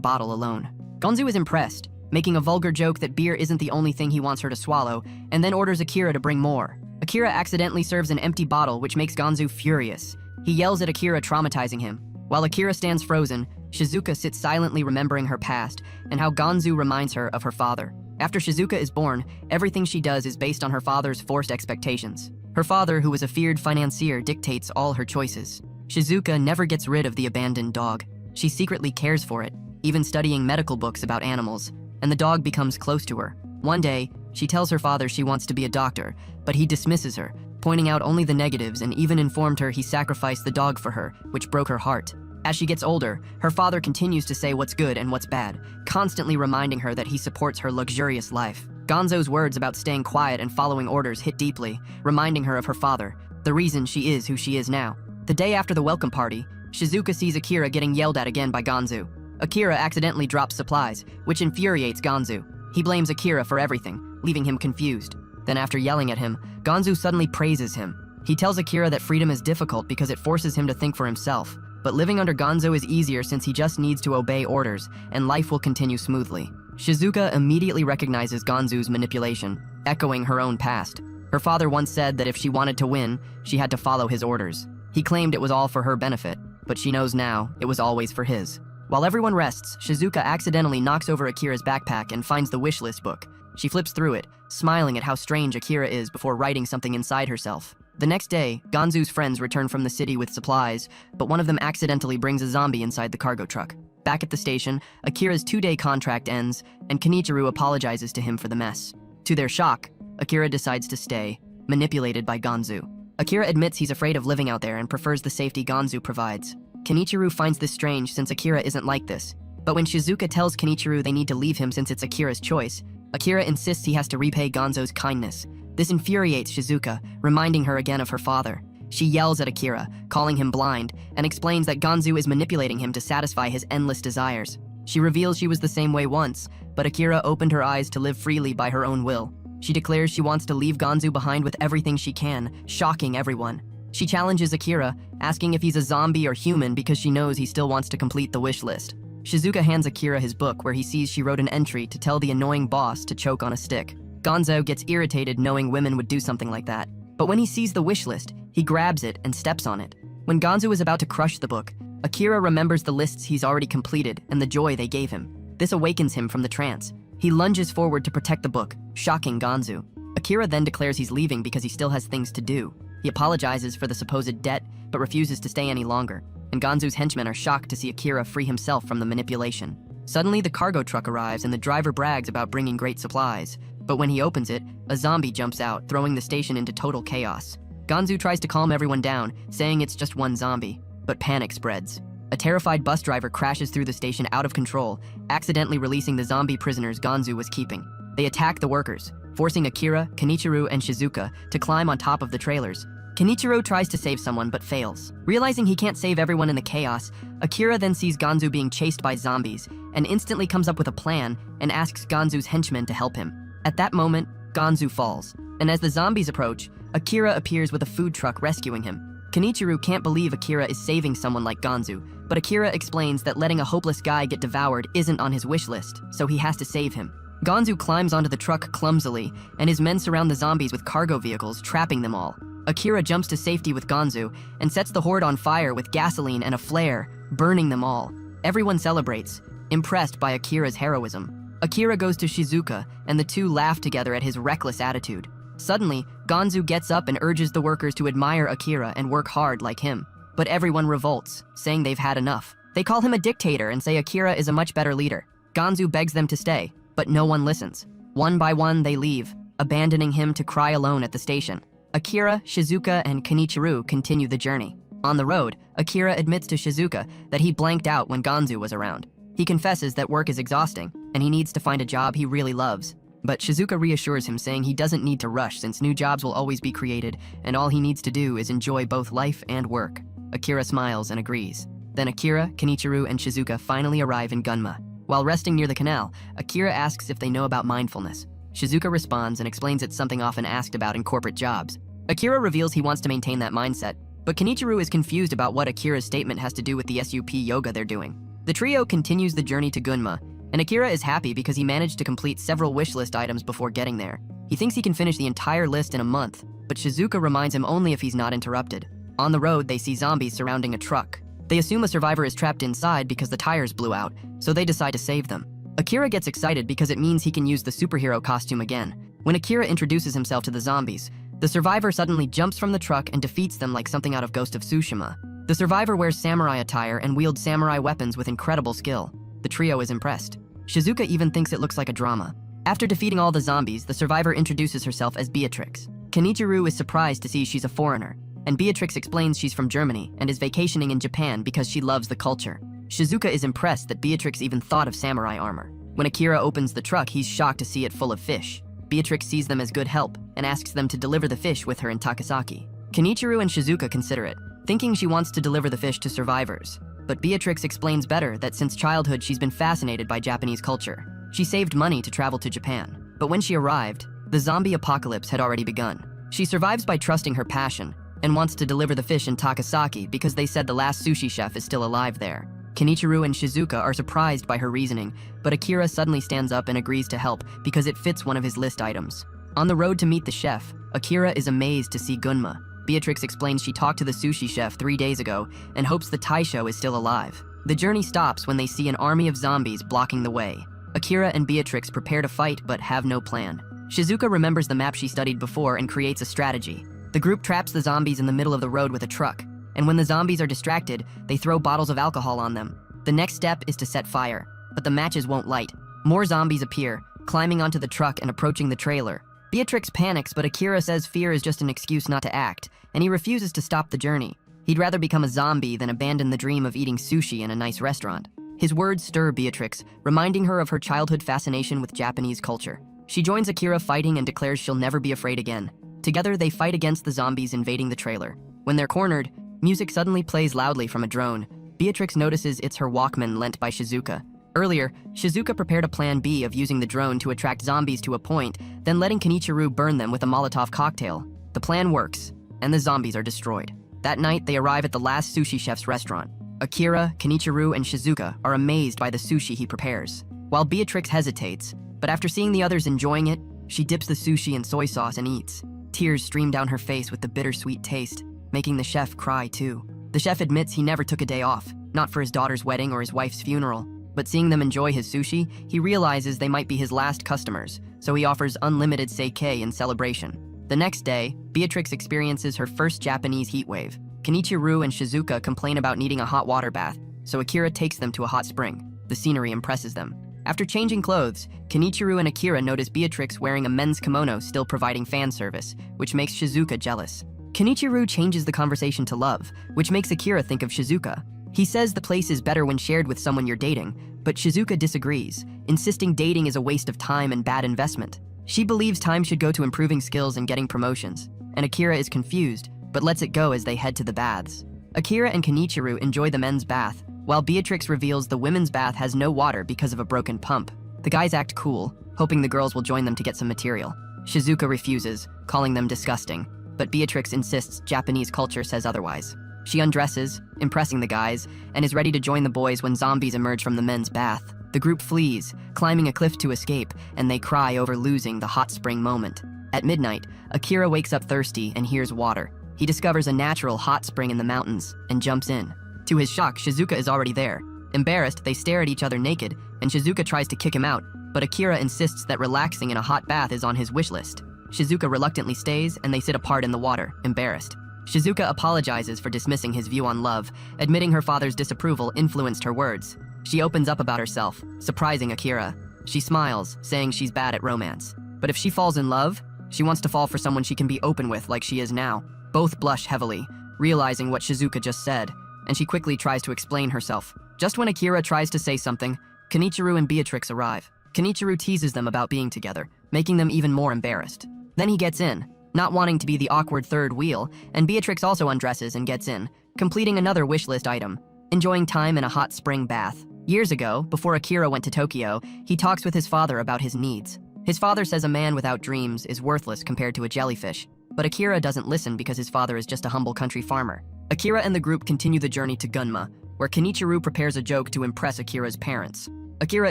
bottle alone. Gonzu is impressed, making a vulgar joke that beer isn't the only thing he wants her to swallow, and then orders Akira to bring more. Akira accidentally serves an empty bottle, which makes Gonzu furious. He yells at Akira, traumatizing him. While Akira stands frozen, Shizuka sits silently remembering her past and how Gonzu reminds her of her father. After Shizuka is born, everything she does is based on her father's forced expectations. Her father, who was a feared financier, dictates all her choices. Shizuka never gets rid of the abandoned dog. She secretly cares for it, even studying medical books about animals, and the dog becomes close to her. One day, she tells her father she wants to be a doctor, but he dismisses her, pointing out only the negatives, and even informed her he sacrificed the dog for her, which broke her heart. As she gets older, her father continues to say what's good and what's bad, constantly reminding her that he supports her luxurious life. Gonzo's words about staying quiet and following orders hit deeply, reminding her of her father, the reason she is who she is now. The day after the welcome party, Shizuka sees Akira getting yelled at again by Gonzu. Akira accidentally drops supplies, which infuriates Gonzu. He blames Akira for everything, leaving him confused. Then after yelling at him, Gonzu suddenly praises him. He tells Akira that freedom is difficult because it forces him to think for himself. But living under Gonzo is easier since he just needs to obey orders, and life will continue smoothly. Shizuka immediately recognizes Gonzu's manipulation, echoing her own past. Her father once said that if she wanted to win, she had to follow his orders. He claimed it was all for her benefit, but she knows now it was always for his. While everyone rests, Shizuka accidentally knocks over Akira's backpack and finds the wish list book. She flips through it, smiling at how strange Akira is before writing something inside herself. The next day, Gonzu's friends return from the city with supplies, but one of them accidentally brings a zombie inside the cargo truck. Back at the station, Akira's 2-day contract ends, and Kenichiro apologizes to him for the mess. To their shock, Akira decides to stay, manipulated by Gonzu. Akira admits he's afraid of living out there and prefers the safety Gonzu provides. Kenichiro finds this strange since Akira isn't like this. But when Shizuka tells Kenichiro they need to leave him since it's Akira's choice, Akira insists he has to repay Gonzo's kindness. This infuriates Shizuka, reminding her again of her father. She yells at Akira, calling him blind, and explains that Gonzu is manipulating him to satisfy his endless desires. She reveals she was the same way once, but Akira opened her eyes to live freely by her own will. She declares she wants to leave Gonzu behind with everything she can, shocking everyone. She challenges Akira, asking if he's a zombie or human because she knows he still wants to complete the wish list. Shizuka hands Akira his book where he sees she wrote an entry to tell the annoying boss to choke on a stick. Gonzo gets irritated knowing women would do something like that. But when he sees the wish list, he grabs it and steps on it. When Gonzo is about to crush the book, Akira remembers the lists he's already completed and the joy they gave him. This awakens him from the trance. He lunges forward to protect the book, shocking Gonzo. Akira then declares he's leaving because he still has things to do. He apologizes for the supposed debt, but refuses to stay any longer, and Gonzo's henchmen are shocked to see Akira free himself from the manipulation. Suddenly, the cargo truck arrives and the driver brags about bringing great supplies. But when he opens it, a zombie jumps out, throwing the station into total chaos. Gonzo tries to calm everyone down, saying it's just one zombie, but panic spreads. A terrified bus driver crashes through the station out of control, accidentally releasing the zombie prisoners Gonzo was keeping. They attack the workers, forcing Akira, Kenichiro, and Shizuka to climb on top of the trailers. Kenichiro tries to save someone but fails. Realizing he can't save everyone in the chaos, Akira then sees Gonzo being chased by zombies and instantly comes up with a plan and asks Gonzo's henchmen to help him. At that moment, Gonzo falls, and as the zombies approach, Akira appears with a food truck rescuing him. Kenichiro can't believe Akira is saving someone like Gonzo, but Akira explains that letting a hopeless guy get devoured isn't on his wish list, so he has to save him. Gonzo climbs onto the truck clumsily, and his men surround the zombies with cargo vehicles, trapping them all. Akira jumps to safety with Gonzo and sets the horde on fire with gasoline and a flare, burning them all. Everyone celebrates, impressed by Akira's heroism. Akira goes to Shizuka, and the two laugh together at his reckless attitude. Suddenly, Gonzo gets up and urges the workers to admire Akira and work hard like him. But everyone revolts, saying they've had enough. They call him a dictator and say Akira is a much better leader. Gonzo begs them to stay, but no one listens. One by one, they leave, abandoning him to cry alone at the station. Akira, Shizuka, and Kenichiro continue the journey. On the road, Akira admits to Shizuka that he blanked out when Gonzo was around. He confesses that work is exhausting, and he needs to find a job he really loves. But Shizuka reassures him, saying he doesn't need to rush since new jobs will always be created, and all he needs to do is enjoy both life and work. Akira smiles and agrees. Then Akira, Kenichiro, and Shizuka finally arrive in Gunma. While resting near the canal, Akira asks if they know about mindfulness. Shizuka responds and explains it's something often asked about in corporate jobs. Akira reveals he wants to maintain that mindset, but Kenichiro is confused about what Akira's statement has to do with the SUP yoga they're doing. The trio continues the journey to Gunma, and Akira is happy because he managed to complete several wish list items before getting there. He thinks he can finish the entire list in a month, but Shizuka reminds him only if he's not interrupted. On the road, they see zombies surrounding a truck. They assume a survivor is trapped inside because the tires blew out, so they decide to save them. Akira gets excited because it means he can use the superhero costume again. When Akira introduces himself to the zombies, the survivor suddenly jumps from the truck and defeats them like something out of Ghost of Tsushima. The survivor wears samurai attire and wields samurai weapons with incredible skill. The trio is impressed. Shizuka even thinks it looks like a drama. After defeating all the zombies, the survivor introduces herself as Beatrix. Kenichiro is surprised to see she's a foreigner, and Beatrix explains she's from Germany and is vacationing in Japan because she loves the culture. Shizuka is impressed that Beatrix even thought of samurai armor. When Akira opens the truck, he's shocked to see it full of fish. Beatrix sees them as good help and asks them to deliver the fish with her in Takasaki. Kenichiro and Shizuka consider it, thinking she wants to deliver the fish to survivors. But Beatrix explains better that since childhood she's been fascinated by Japanese culture. She saved money to travel to Japan. But when she arrived, the zombie apocalypse had already begun. She survives by trusting her passion and wants to deliver the fish in Takasaki because they said the last sushi chef is still alive there. Kenichiro and Shizuka are surprised by her reasoning, but Akira suddenly stands up and agrees to help because it fits one of his list items. On the road to meet the chef, Akira is amazed to see Gunma. Beatrix explains she talked to the sushi chef 3 days ago and hopes the Taisho is still alive. The journey stops when they see an army of zombies blocking the way. Akira and Beatrix prepare to fight but have no plan. Shizuka remembers the map she studied before and creates a strategy. The group traps the zombies in the middle of the road with a truck, and when the zombies are distracted, they throw bottles of alcohol on them. The next step is to set fire, but the matches won't light. More zombies appear, climbing onto the truck and approaching the trailer. Beatrix panics, but Akira says fear is just an excuse not to act, and he refuses to stop the journey. He'd rather become a zombie than abandon the dream of eating sushi in a nice restaurant. His words stir Beatrix, reminding her of her childhood fascination with Japanese culture. She joins Akira fighting and declares she'll never be afraid again. Together, they fight against the zombies invading the trailer. When they're cornered, music suddenly plays loudly from a drone. Beatrix notices it's her Walkman lent by Shizuka. Earlier, Shizuka prepared a plan B of using the drone to attract zombies to a point, then letting Kenichiro burn them with a Molotov cocktail. The plan works, and the zombies are destroyed. That night, they arrive at the last sushi chef's restaurant. Akira, Kenichiro, and Shizuka are amazed by the sushi he prepares, while Beatrix hesitates, but after seeing the others enjoying it, she dips the sushi in soy sauce and eats. Tears stream down her face with the bittersweet taste, making the chef cry too. The chef admits he never took a day off, not for his daughter's wedding or his wife's funeral, but seeing them enjoy his sushi, he realizes they might be his last customers, so he offers unlimited sake in celebration. The next day, Beatrix experiences her first Japanese heatwave. Kenichiro and Shizuka complain about needing a hot water bath, so Akira takes them to a hot spring. The scenery impresses them. After changing clothes, Kenichiro and Akira notice Beatrix wearing a men's kimono still providing fan service, which makes Shizuka jealous. Kenichiro changes the conversation to love, which makes Akira think of Shizuka. He says the place is better when shared with someone you're dating, but Shizuka disagrees, insisting dating is a waste of time and bad investment. She believes time should go to improving skills and getting promotions, and Akira is confused, but lets it go as they head to the baths. Akira and Kenichiro enjoy the men's bath, while Beatrix reveals the women's bath has no water because of a broken pump. The guys act cool, hoping the girls will join them to get some material. Shizuka refuses, calling them disgusting, but Beatrix insists Japanese culture says otherwise. She undresses, impressing the guys, and is ready to join the boys when zombies emerge from the men's bath. The group flees, climbing a cliff to escape, and they cry over losing the hot spring moment. At midnight, Akira wakes up thirsty and hears water. He discovers a natural hot spring in the mountains and jumps in. To his shock, Shizuka is already there. Embarrassed, they stare at each other naked, and Shizuka tries to kick him out, but Akira insists that relaxing in a hot bath is on his wish list. Shizuka reluctantly stays, and they sit apart in the water, embarrassed. Shizuka apologizes for dismissing his view on love, admitting her father's disapproval influenced her words. She opens up about herself, surprising Akira. She smiles, saying she's bad at romance. But if she falls in love, she wants to fall for someone she can be open with like she is now. Both blush heavily, realizing what Shizuka just said, and she quickly tries to explain herself. Just when Akira tries to say something, Kenichiro and Beatrix arrive. Kenichiro teases them about being together, making them even more embarrassed. Then he gets in, not wanting to be the awkward third wheel, and Beatrix also undresses and gets in, completing another wish list item, enjoying time in a hot spring bath. Years ago, before Akira went to Tokyo, he talks with his father about his needs. His father says a man without dreams is worthless compared to a jellyfish, but Akira doesn't listen because his father is just a humble country farmer. Akira and the group continue the journey to Gunma, where Kenichiro prepares a joke to impress Akira's parents. Akira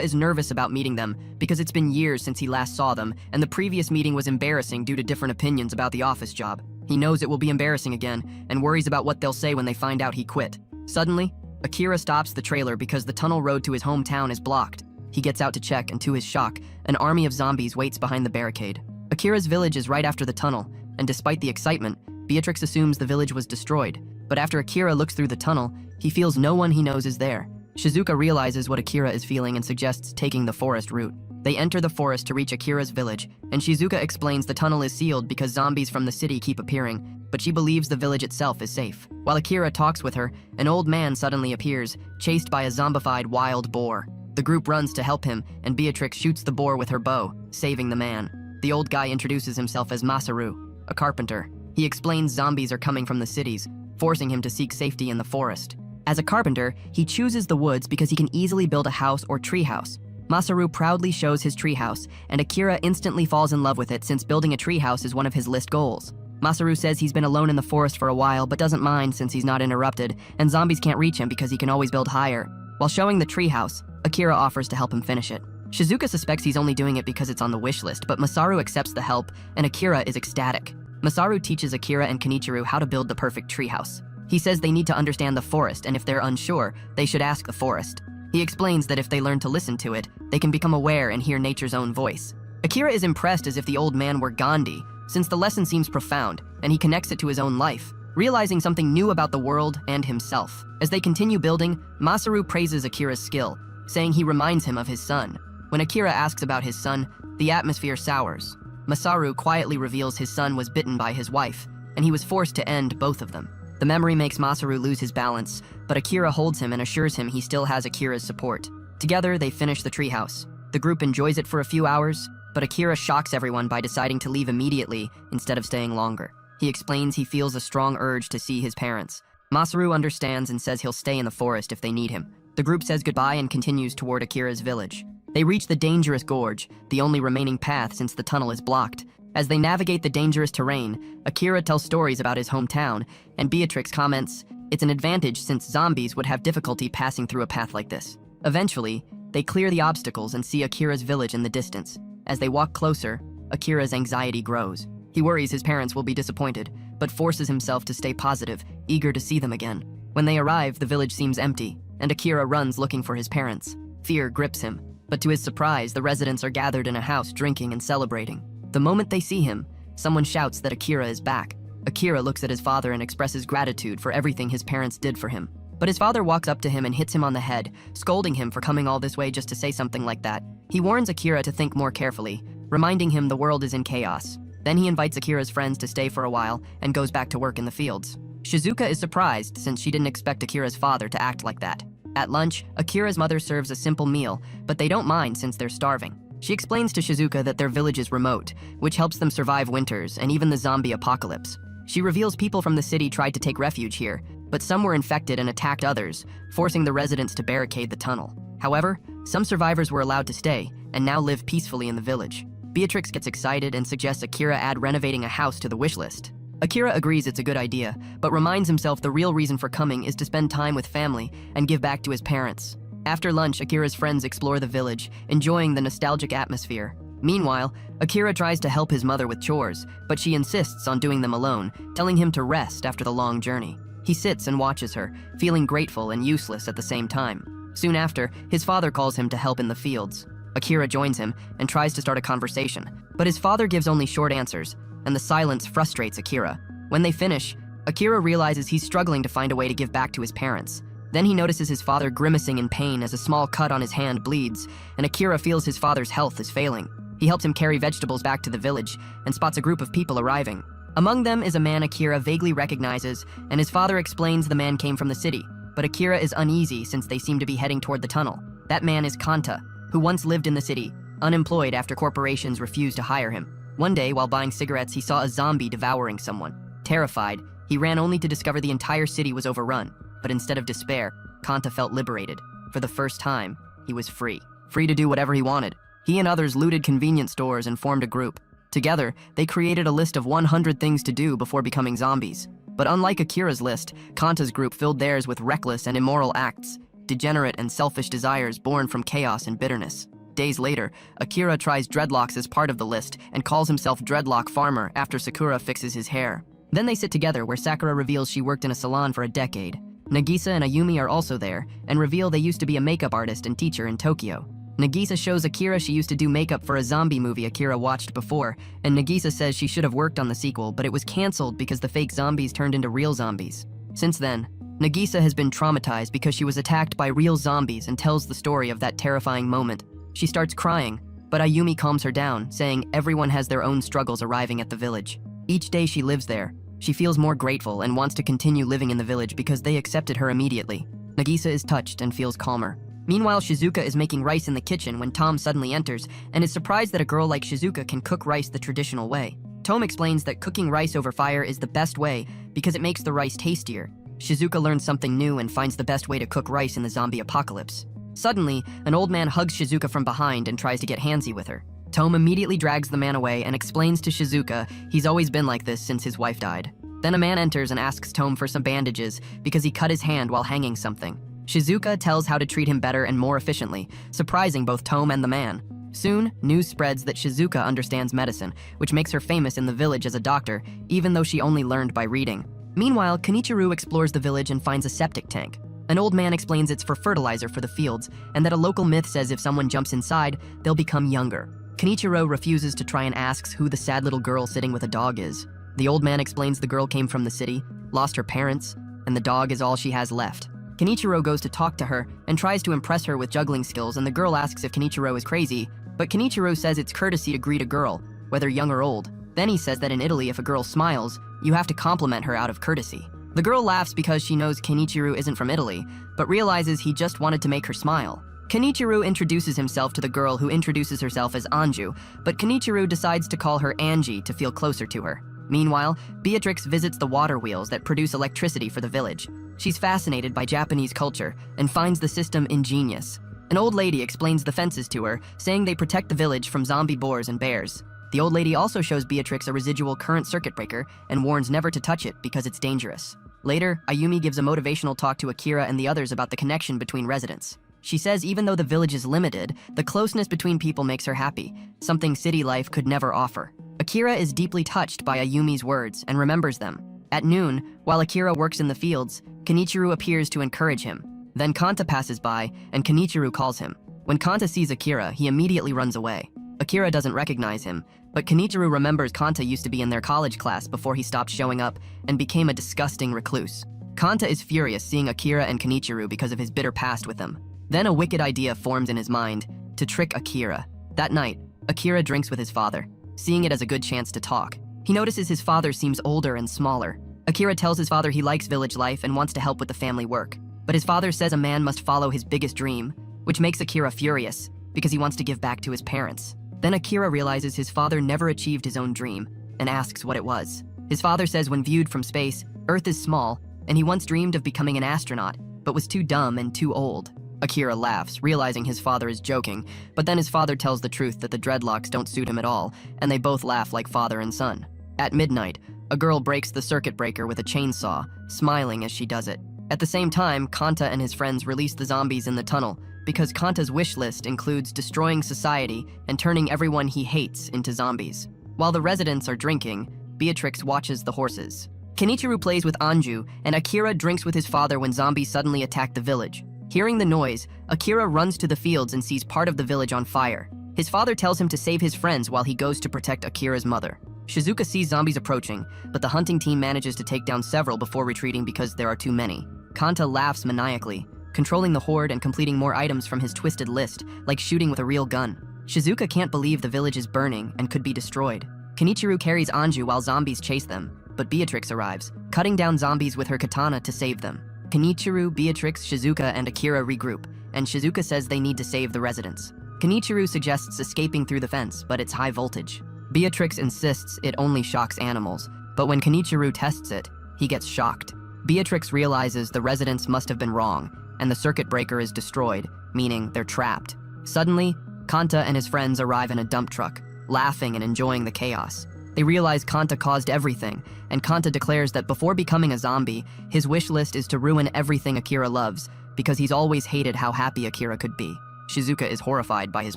is nervous about meeting them because it's been years since he last saw them, and the previous meeting was embarrassing due to different opinions about the office job. He knows it will be embarrassing again and worries about what they'll say when they find out he quit. Suddenly, Akira stops the trailer because the tunnel road to his hometown is blocked. He gets out to check, and to his shock, an army of zombies waits behind the barricade. Akira's village is right after the tunnel, and despite the excitement, Beatrix assumes the village was destroyed. But after Akira looks through the tunnel, he feels no one he knows is there. Shizuka realizes what Akira is feeling and suggests taking the forest route. They enter the forest to reach Akira's village, and Shizuka explains the tunnel is sealed because zombies from the city keep appearing, but she believes the village itself is safe. While Akira talks with her, an old man suddenly appears, chased by a zombified wild boar. The group runs to help him, and Beatrix shoots the boar with her bow, saving the man. The old guy introduces himself as Masaru, a carpenter. He explains zombies are coming from the cities, forcing him to seek safety in the forest. As a carpenter, he chooses the woods because he can easily build a house or treehouse. Masaru proudly shows his treehouse, and Akira instantly falls in love with it since building a treehouse is one of his list goals. Masaru says he's been alone in the forest for a while but doesn't mind since he's not interrupted, and zombies can't reach him because he can always build higher. While showing the treehouse, Akira offers to help him finish it. Shizuka suspects he's only doing it because it's on the wish list, but Masaru accepts the help, and Akira is ecstatic. Masaru teaches Akira and Kenichiro how to build the perfect treehouse. He says they need to understand the forest, and if they're unsure, they should ask the forest. He explains that if they learn to listen to it, they can become aware and hear nature's own voice. Akira is impressed as if the old man were Gandhi, since the lesson seems profound, and he connects it to his own life, realizing something new about the world and himself. As they continue building, Masaru praises Akira's skill, saying he reminds him of his son. When Akira asks about his son, the atmosphere sours. Masaru quietly reveals his son was bitten by his wife, and he was forced to end both of them. The memory makes Masaru lose his balance, but Akira holds him and assures him he still has Akira's support. Together, they finish the treehouse. The group enjoys it for a few hours, but Akira shocks everyone by deciding to leave immediately instead of staying longer. He explains he feels a strong urge to see his parents. Masaru understands and says he'll stay in the forest if they need him. The group says goodbye and continues toward Akira's village. They reach the dangerous gorge, the only remaining path since the tunnel is blocked. As they navigate the dangerous terrain, Akira tells stories about his hometown, and Beatrix comments, "It's an advantage since zombies would have difficulty passing through a path like this." Eventually, they clear the obstacles and see Akira's village in the distance. As they walk closer, Akira's anxiety grows. He worries his parents will be disappointed, but forces himself to stay positive, eager to see them again. When they arrive, the village seems empty, and Akira runs looking for his parents. Fear grips him, but to his surprise, the residents are gathered in a house drinking and celebrating. The moment they see him, someone shouts that Akira is back. Akira looks at his father and expresses gratitude for everything his parents did for him. But his father walks up to him and hits him on the head, scolding him for coming all this way just to say something like that. He warns Akira to think more carefully, reminding him the world is in chaos. Then he invites Akira's friends to stay for a while and goes back to work in the fields. Shizuka is surprised since she didn't expect Akira's father to act like that. At lunch, Akira's mother serves a simple meal, but they don't mind since they're starving. She explains to Shizuka that their village is remote, which helps them survive winters and even the zombie apocalypse. She reveals people from the city tried to take refuge here, but some were infected and attacked others, forcing the residents to barricade the tunnel. However, some survivors were allowed to stay and now live peacefully in the village. Beatrix gets excited and suggests Akira add renovating a house to the wish list. Akira agrees it's a good idea, but reminds himself the real reason for coming is to spend time with family and give back to his parents. After lunch, Akira's friends explore the village, enjoying the nostalgic atmosphere. Meanwhile, Akira tries to help his mother with chores, but she insists on doing them alone, telling him to rest after the long journey. He sits and watches her, feeling grateful and useless at the same time. Soon after, his father calls him to help in the fields. Akira joins him and tries to start a conversation, but his father gives only short answers, and the silence frustrates Akira. When they finish, Akira realizes he's struggling to find a way to give back to his parents. Then he notices his father grimacing in pain as a small cut on his hand bleeds, and Akira feels his father's health is failing. He helps him carry vegetables back to the village and spots a group of people arriving. Among them is a man Akira vaguely recognizes, and his father explains the man came from the city, but Akira is uneasy since they seem to be heading toward the tunnel. That man is Kanta, who once lived in the city, unemployed after corporations refused to hire him. One day, while buying cigarettes, he saw a zombie devouring someone. Terrified, he ran only to discover the entire city was overrun. But instead of despair, Kanta felt liberated. For the first time, he was free. Free to do whatever he wanted. He and others looted convenience stores and formed a group. Together, they created a list of 100 things to do before becoming zombies. But unlike Akira's list, Kanta's group filled theirs with reckless and immoral acts, degenerate and selfish desires born from chaos and bitterness. Days later, Akira tries dreadlocks as part of the list and calls himself Dreadlock Farmer after Sakura fixes his hair. Then they sit together where Sakura reveals she worked in a salon for a decade. Nagisa and Ayumi are also there and reveal they used to be a makeup artist and teacher in Tokyo. Nagisa shows Akira she used to do makeup for a zombie movie Akira watched before, and Nagisa says she should have worked on the sequel, but it was cancelled because the fake zombies turned into real zombies. Since then, Nagisa has been traumatized because she was attacked by real zombies and tells the story of that terrifying moment. She starts crying, but Ayumi calms her down, saying everyone has their own struggles arriving at the village. Each day she lives there, she feels more grateful and wants to continue living in the village because they accepted her immediately. Nagisa is touched and feels calmer. Meanwhile, Shizuka is making rice in the kitchen when Tom suddenly enters and is surprised that a girl like Shizuka can cook rice the traditional way. Tom explains that cooking rice over fire is the best way because it makes the rice tastier. Shizuka learns something new and finds the best way to cook rice in the zombie apocalypse. Suddenly, an old man hugs Shizuka from behind and tries to get handsy with her. Tom immediately drags the man away and explains to Shizuka he's always been like this since his wife died. Then a man enters and asks Tom for some bandages because he cut his hand while hanging something. Shizuka tells how to treat him better and more efficiently, surprising both Tom and the man. Soon, news spreads that Shizuka understands medicine, which makes her famous in the village as a doctor, even though she only learned by reading. Meanwhile, Kenichiro explores the village and finds a septic tank. An old man explains it's for fertilizer for the fields, and that a local myth says if someone jumps inside, they'll become younger. Kenichiro refuses to try and asks who the sad little girl sitting with a dog is. The old man explains the girl came from the city, lost her parents, and the dog is all she has left. Kenichiro goes to talk to her and tries to impress her with juggling skills, and the girl asks if Kenichiro is crazy, but Kenichiro says it's courtesy to greet a girl, whether young or old. Then he says that in Italy, if a girl smiles, you have to compliment her out of courtesy. The girl laughs because she knows Kenichiro isn't from Italy, but realizes he just wanted to make her smile. Kenichiro introduces himself to the girl, who introduces herself as Anju, but Kenichiro decides to call her Angie to feel closer to her. Meanwhile, Beatrix visits the water wheels that produce electricity for the village. She's fascinated by Japanese culture and finds the system ingenious. An old lady explains the fences to her, saying they protect the village from zombie boars and bears. The old lady also shows Beatrix a residual current circuit breaker and warns never to touch it because it's dangerous. Later, Ayumi gives a motivational talk to Akira and the others about the connection between residents. She says even though the village is limited, the closeness between people makes her happy, something city life could never offer. Akira is deeply touched by Ayumi's words and remembers them. At noon, while Akira works in the fields, Kenichiro appears to encourage him. Then Kanta passes by, and Kenichiro calls him. When Kanta sees Akira, he immediately runs away. Akira doesn't recognize him, but Kenichiro remembers Kanta used to be in their college class before he stopped showing up and became a disgusting recluse. Kanta is furious seeing Akira and Kenichiro because of his bitter past with them. Then a wicked idea forms in his mind, to trick Akira. That night, Akira drinks with his father, seeing it as a good chance to talk. He notices his father seems older and smaller. Akira tells his father he likes village life and wants to help with the family work. But his father says a man must follow his biggest dream, which makes Akira furious because he wants to give back to his parents. Then Akira realizes his father never achieved his own dream and asks what it was. His father says when viewed from space, Earth is small, and he once dreamed of becoming an astronaut, but was too dumb and too old. Akira laughs, realizing his father is joking, but then his father tells the truth that the dreadlocks don't suit him at all, and they both laugh like father and son. At midnight, a girl breaks the circuit breaker with a chainsaw, smiling as she does it. At the same time, Kanta and his friends release the zombies in the tunnel, because Kanta's wish list includes destroying society and turning everyone he hates into zombies. While the residents are drinking, Beatrix watches the horses. Kenichiro plays with Anju, and Akira drinks with his father when zombies suddenly attack the village. Hearing the noise, Akira runs to the fields and sees part of the village on fire. His father tells him to save his friends while he goes to protect Akira's mother. Shizuka sees zombies approaching, but the hunting team manages to take down several before retreating because there are too many. Kanta laughs maniacally, controlling the horde and completing more items from his twisted list, like shooting with a real gun. Shizuka can't believe the village is burning and could be destroyed. Kenichiro carries Anju while zombies chase them, but Beatrix arrives, cutting down zombies with her katana to save them. Kenichiro, Beatrix, Shizuka, and Akira regroup, and Shizuka says they need to save the residents. Kenichiro suggests escaping through the fence, but it's high voltage. Beatrix insists it only shocks animals, but when Kenichiro tests it, he gets shocked. Beatrix realizes the residents must have been wrong, and the circuit breaker is destroyed, meaning they're trapped. Suddenly, Kanta and his friends arrive in a dump truck, laughing and enjoying the chaos. They realize Kanta caused everything, and Kanta declares that before becoming a zombie, his wish list is to ruin everything Akira loves, because he's always hated how happy Akira could be. Shizuka is horrified by his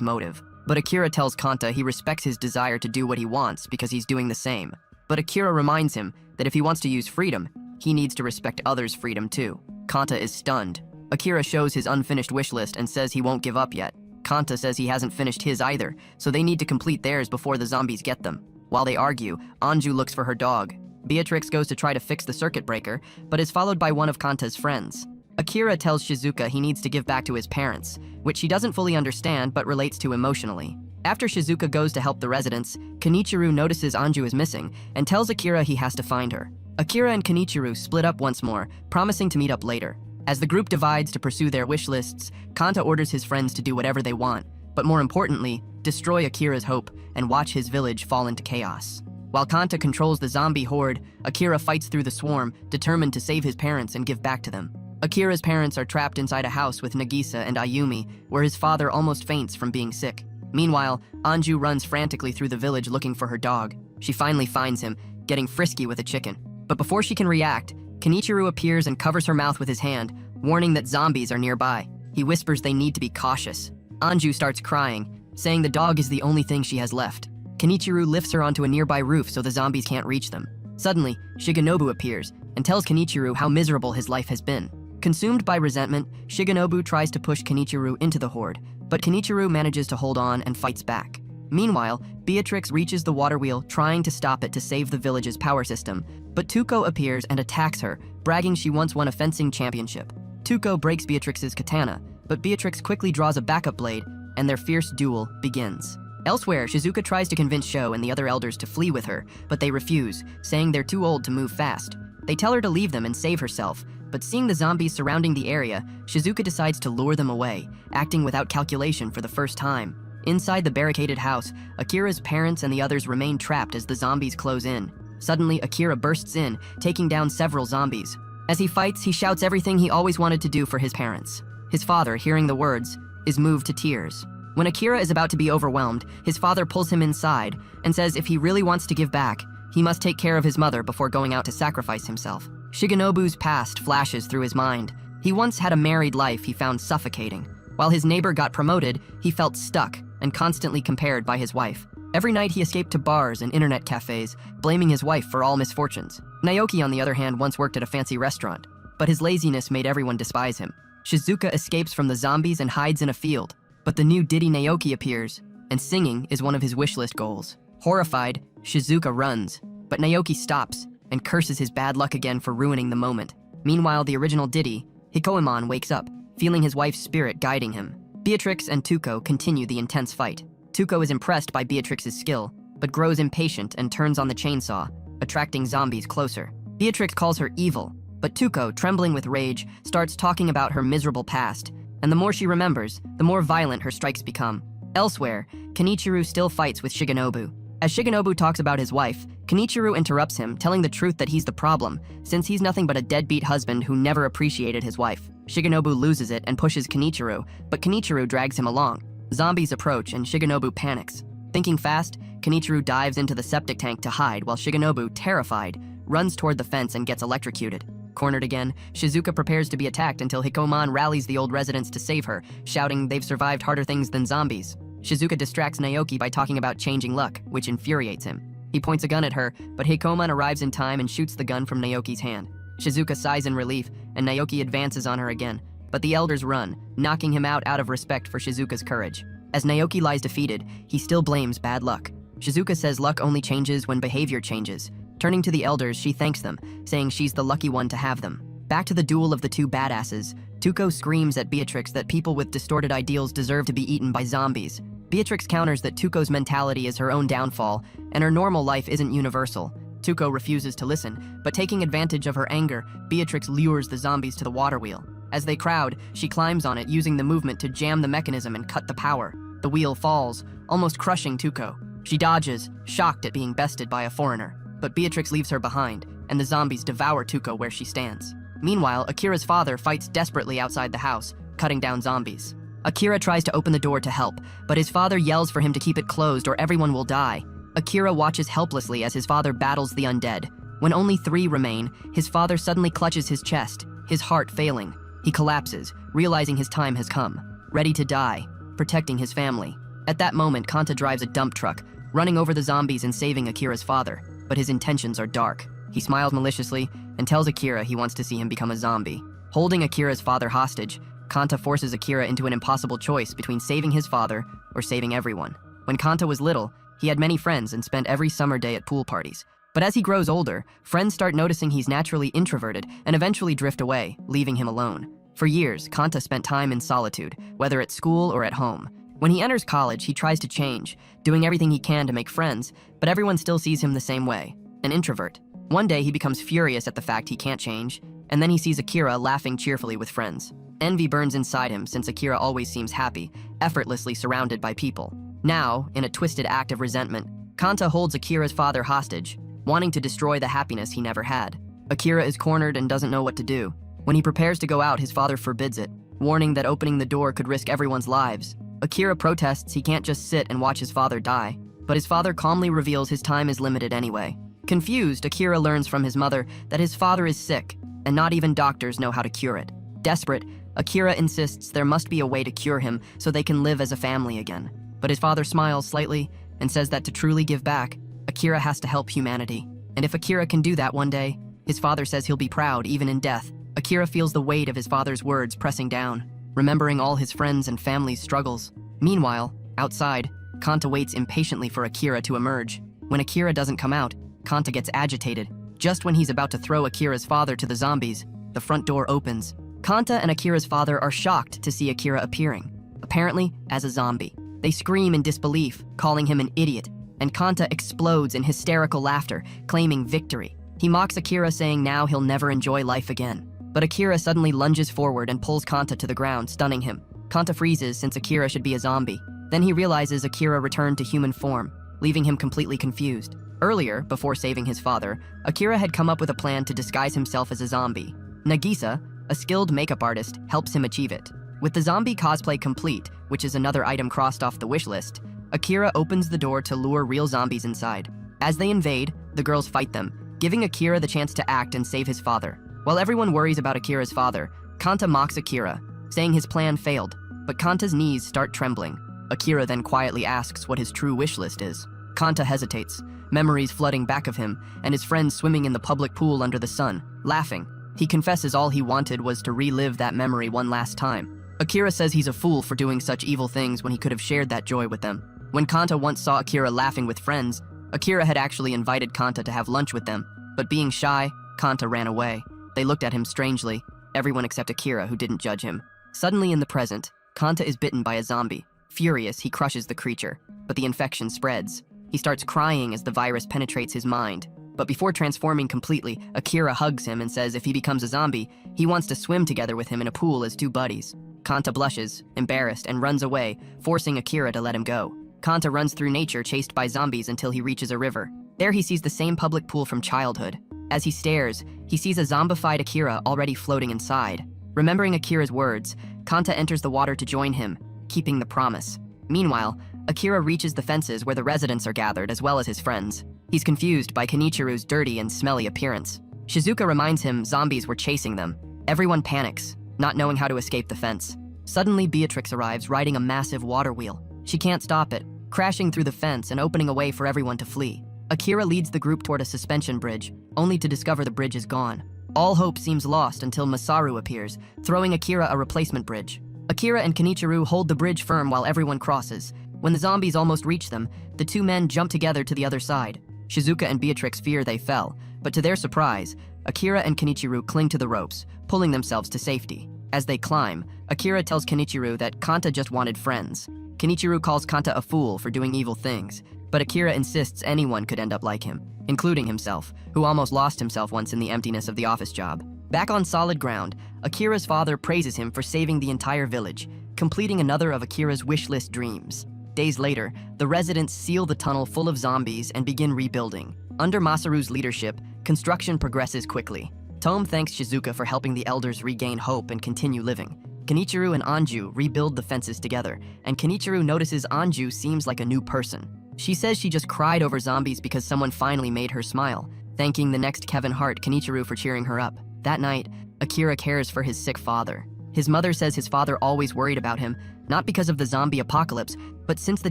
motive. But Akira tells Kanta he respects his desire to do what he wants because he's doing the same. But Akira reminds him that if he wants to use freedom, he needs to respect others' freedom too. Kanta is stunned. Akira shows his unfinished wish list and says he won't give up yet. Kanta says he hasn't finished his either, so they need to complete theirs before the zombies get them. While they argue, Anju looks for her dog. Beatrix goes to try to fix the circuit breaker, but is followed by one of Kanta's friends. Akira tells Shizuka he needs to give back to his parents, which she doesn't fully understand but relates to emotionally. After Shizuka goes to help the residents, Kenichiro notices Anju is missing and tells Akira he has to find her. Akira and Kenichiro split up once more, promising to meet up later. As the group divides to pursue their wish lists, Kanta orders his friends to do whatever they want, but more importantly, destroy Akira's hope and watch his village fall into chaos. While Kanta controls the zombie horde, Akira fights through the swarm, determined to save his parents and give back to them. Akira's parents are trapped inside a house with Nagisa and Ayumi, where his father almost faints from being sick. Meanwhile, Anju runs frantically through the village looking for her dog. She finally finds him, getting frisky with a chicken. But before she can react, Kenichiro appears and covers her mouth with his hand, warning that zombies are nearby. He whispers they need to be cautious. Anju starts crying, saying the dog is the only thing she has left. Kenichiro lifts her onto a nearby roof so the zombies can't reach them. Suddenly, Shigenobu appears and tells Kenichiro how miserable his life has been. Consumed by resentment, Shigenobu tries to push Kenichiro into the horde, but Kenichiro manages to hold on and fights back. Meanwhile, Beatrix reaches the water wheel, trying to stop it to save the village's power system, but Tuko appears and attacks her, bragging she once won a fencing championship. Tuko breaks Beatrix's katana, but Beatrix quickly draws a backup blade, and their fierce duel begins. Elsewhere, Shizuka tries to convince Sho and the other elders to flee with her, but they refuse, saying they're too old to move fast. They tell her to leave them and save herself, but seeing the zombies surrounding the area, Shizuka decides to lure them away, acting without calculation for the first time. Inside the barricaded house, Akira's parents and the others remain trapped as the zombies close in. Suddenly, Akira bursts in, taking down several zombies. As he fights, he shouts everything he always wanted to do for his parents. His father, hearing the words, is moved to tears. When Akira is about to be overwhelmed, his father pulls him inside and says if he really wants to give back, he must take care of his mother before going out to sacrifice himself. Shigenobu's past flashes through his mind. He once had a married life he found suffocating. While his neighbor got promoted, he felt stuck and constantly compared by his wife. Every night he escaped to bars and internet cafes, blaming his wife for all misfortunes. Naoki, on the other hand, once worked at a fancy restaurant, but his laziness made everyone despise him. Shizuka escapes from the zombies and hides in a field, but the new ditty Naoki appears, and singing is one of his wishlist goals. Horrified, Shizuka runs, but Naoki stops and curses his bad luck again for ruining the moment. Meanwhile, the original ditty, Hikoemon, wakes up, feeling his wife's spirit guiding him. Beatrix and Tuko continue the intense fight. Tuko is impressed by Beatrix's skill, but grows impatient and turns on the chainsaw, attracting zombies closer. Beatrix calls her evil, but Tuko, trembling with rage, starts talking about her miserable past, and the more she remembers, the more violent her strikes become. Elsewhere, Kenichiro still fights with Shigenobu. As Shigenobu talks about his wife, Kenichiro interrupts him, telling the truth that he's the problem, since he's nothing but a deadbeat husband who never appreciated his wife. Shigenobu loses it and pushes Kenichiro, but Kenichiro drags him along. Zombies approach and Shigenobu panics. Thinking fast, Kenichiro dives into the septic tank to hide while Shigenobu, terrified, runs toward the fence and gets electrocuted. Cornered again, Shizuka prepares to be attacked until Hikoemon rallies the old residents to save her, shouting they've survived harder things than zombies. Shizuka distracts Naoki by talking about changing luck, which infuriates him. He points a gun at her, but Hikoemon arrives in time and shoots the gun from Naoki's hand. Shizuka sighs in relief, and Naoki advances on her again, but the elders run, knocking him out of respect for Shizuka's courage. As Naoki lies defeated, he still blames bad luck. Shizuka says luck only changes when behavior changes. Turning to the elders, she thanks them, saying she's the lucky one to have them. Back to the duel of the two badasses, Tuko screams at Beatrix that people with distorted ideals deserve to be eaten by zombies. Beatrix counters that Tuko's mentality is her own downfall, and her normal life isn't universal. Tuko refuses to listen, but taking advantage of her anger, Beatrix lures the zombies to the water wheel. As they crowd, she climbs on it, using the movement to jam the mechanism and cut the power. The wheel falls, almost crushing Tuko. She dodges, shocked at being bested by a foreigner, but Beatrix leaves her behind, and the zombies devour Tuko where she stands. Meanwhile, Akira's father fights desperately outside the house, cutting down zombies. Akira tries to open the door to help, but his father yells for him to keep it closed or everyone will die. Akira watches helplessly as his father battles the undead. When only 3 remain, his father suddenly clutches his chest, his heart failing. He collapses, realizing his time has come, ready to die, protecting his family. At that moment, Kanta drives a dump truck, running over the zombies and saving Akira's father, but his intentions are dark. He smiles maliciously and tells Akira he wants to see him become a zombie. Holding Akira's father hostage, Kanta forces Akira into an impossible choice between saving his father or saving everyone. When Kanta was little, he had many friends and spent every summer day at pool parties. But as he grows older, friends start noticing he's naturally introverted and eventually drift away, leaving him alone. For years, Kanta spent time in solitude, whether at school or at home. When he enters college, he tries to change, doing everything he can to make friends, but everyone still sees him the same way, an introvert. One day, he becomes furious at the fact he can't change, and then he sees Akira laughing cheerfully with friends. Envy burns inside him since Akira always seems happy, effortlessly surrounded by people. Now, in a twisted act of resentment, Kanta holds Akira's father hostage, wanting to destroy the happiness he never had. Akira is cornered and doesn't know what to do. When he prepares to go out, his father forbids it, warning that opening the door could risk everyone's lives. Akira protests he can't just sit and watch his father die, but his father calmly reveals his time is limited anyway. Confused, Akira learns from his mother that his father is sick, and not even doctors know how to cure it. Desperate, Akira insists there must be a way to cure him so they can live as a family again. But his father smiles slightly and says that to truly give back, Akira has to help humanity. And if Akira can do that one day, his father says he'll be proud even in death. Akira feels the weight of his father's words pressing down, remembering all his friends and family's struggles. Meanwhile, outside, Kanta waits impatiently for Akira to emerge. When Akira doesn't come out, Kanta gets agitated. Just when he's about to throw Akira's father to the zombies, the front door opens. Kanta and Akira's father are shocked to see Akira appearing, apparently as a zombie. They scream in disbelief, calling him an idiot, and Kanta explodes in hysterical laughter, claiming victory. He mocks Akira, saying now he'll never enjoy life again. But Akira suddenly lunges forward and pulls Kanta to the ground, stunning him. Kanta freezes since Akira should be a zombie. Then he realizes Akira returned to human form, leaving him completely confused. Earlier, before saving his father, Akira had come up with a plan to disguise himself as a zombie. Nagisa, a skilled makeup artist, helps him achieve it. With the zombie cosplay complete, which is another item crossed off the wish list, Akira opens the door to lure real zombies inside. As they invade, the girls fight them, giving Akira the chance to act and save his father. While everyone worries about Akira's father, Kanta mocks Akira, saying his plan failed, but Kanta's knees start trembling. Akira then quietly asks what his true wish list is. Kanta hesitates, memories flooding back of him, and his friends swimming in the public pool under the sun, laughing. He confesses all he wanted was to relive that memory one last time. Akira says he's a fool for doing such evil things when he could have shared that joy with them. When Kanta once saw Akira laughing with friends, Akira had actually invited Kanta to have lunch with them, but being shy, Kanta ran away. They looked at him strangely, everyone except Akira, who didn't judge him. Suddenly in the present, Kanta is bitten by a zombie. Furious, he crushes the creature, but the infection spreads. He starts crying as the virus penetrates his mind. But before transforming completely, Akira hugs him and says if he becomes a zombie, he wants to swim together with him in a pool as 2 buddies. Kanta blushes, embarrassed, and runs away, forcing Akira to let him go. Kanta runs through nature chased by zombies until he reaches a river. There he sees the same public pool from childhood. As he stares, he sees a zombified Akira already floating inside. Remembering Akira's words, Kanta enters the water to join him, keeping the promise. Meanwhile, Akira reaches the fences where the residents are gathered as well as his friends. He's confused by Kenichiru's dirty and smelly appearance. Shizuka reminds him zombies were chasing them. Everyone panics, not knowing how to escape the fence. Suddenly, Beatrix arrives riding a massive water wheel. She can't stop it, crashing through the fence and opening a way for everyone to flee. Akira leads the group toward a suspension bridge, only to discover the bridge is gone. All hope seems lost until Masaru appears, throwing Akira a replacement bridge. Akira and Kenichiru hold the bridge firm while everyone crosses. When the zombies almost reach them, the 2 men jump together to the other side. Shizuka and Beatrix fear they fell, but to their surprise, Akira and Kenichiru cling to the ropes, pulling themselves to safety. As they climb, Akira tells Kenichiru that Kanta just wanted friends. Kenichiru calls Kanta a fool for doing evil things, but Akira insists anyone could end up like him, including himself, who almost lost himself once in the emptiness of the office job. Back on solid ground, Akira's father praises him for saving the entire village, completing another of Akira's wish list dreams. Days later, the residents seal the tunnel full of zombies and begin rebuilding. Under Masaru's leadership, construction progresses quickly. Tome thanks Shizuka for helping the elders regain hope and continue living. Kenichiro and Anju rebuild the fences together, and Kenichiro notices Anju seems like a new person. She says she just cried over zombies because someone finally made her smile, thanking the next Kevin Hart Kenichiro for cheering her up. That night, Akira cares for his sick father. His mother says his father always worried about him, not because of the zombie apocalypse, but since the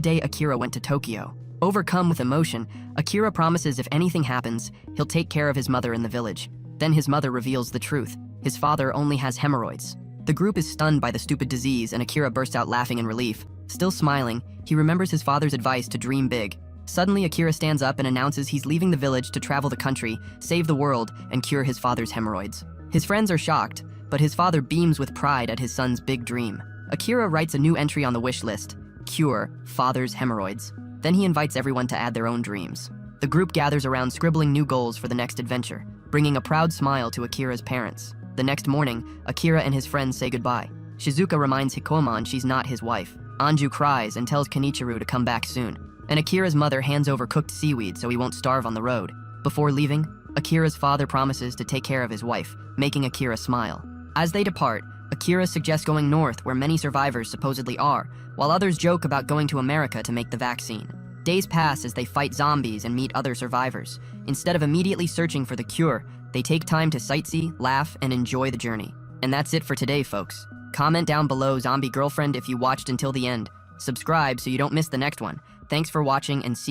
day Akira went to Tokyo. Overcome with emotion, Akira promises if anything happens, he'll take care of his mother in the village. Then his mother reveals the truth. His father only has hemorrhoids. The group is stunned by the stupid disease, and Akira bursts out laughing in relief. Still smiling, he remembers his father's advice to dream big. Suddenly, Akira stands up and announces he's leaving the village to travel the country, save the world, and cure his father's hemorrhoids. His friends are shocked, but his father beams with pride at his son's big dream. Akira writes a new entry on the wish list: cure father's hemorrhoids. Then he invites everyone to add their own dreams. The group gathers around scribbling new goals for the next adventure, bringing a proud smile to Akira's parents. The next morning, Akira and his friends say goodbye. Shizuka reminds Hikoman she's not his wife. Anju cries and tells Kenichiro to come back soon. And Akira's mother hands over cooked seaweed so he won't starve on the road. Before leaving, Akira's father promises to take care of his wife, making Akira smile. As they depart, Akira suggests going north where many survivors supposedly are, while others joke about going to America to make the vaccine. Days pass as they fight zombies and meet other survivors. Instead of immediately searching for the cure, they take time to sightsee, laugh, and enjoy the journey. And that's it for today, folks. Comment down below Zombie Girlfriend if you watched until the end. Subscribe so you don't miss the next one. Thanks for watching, and see you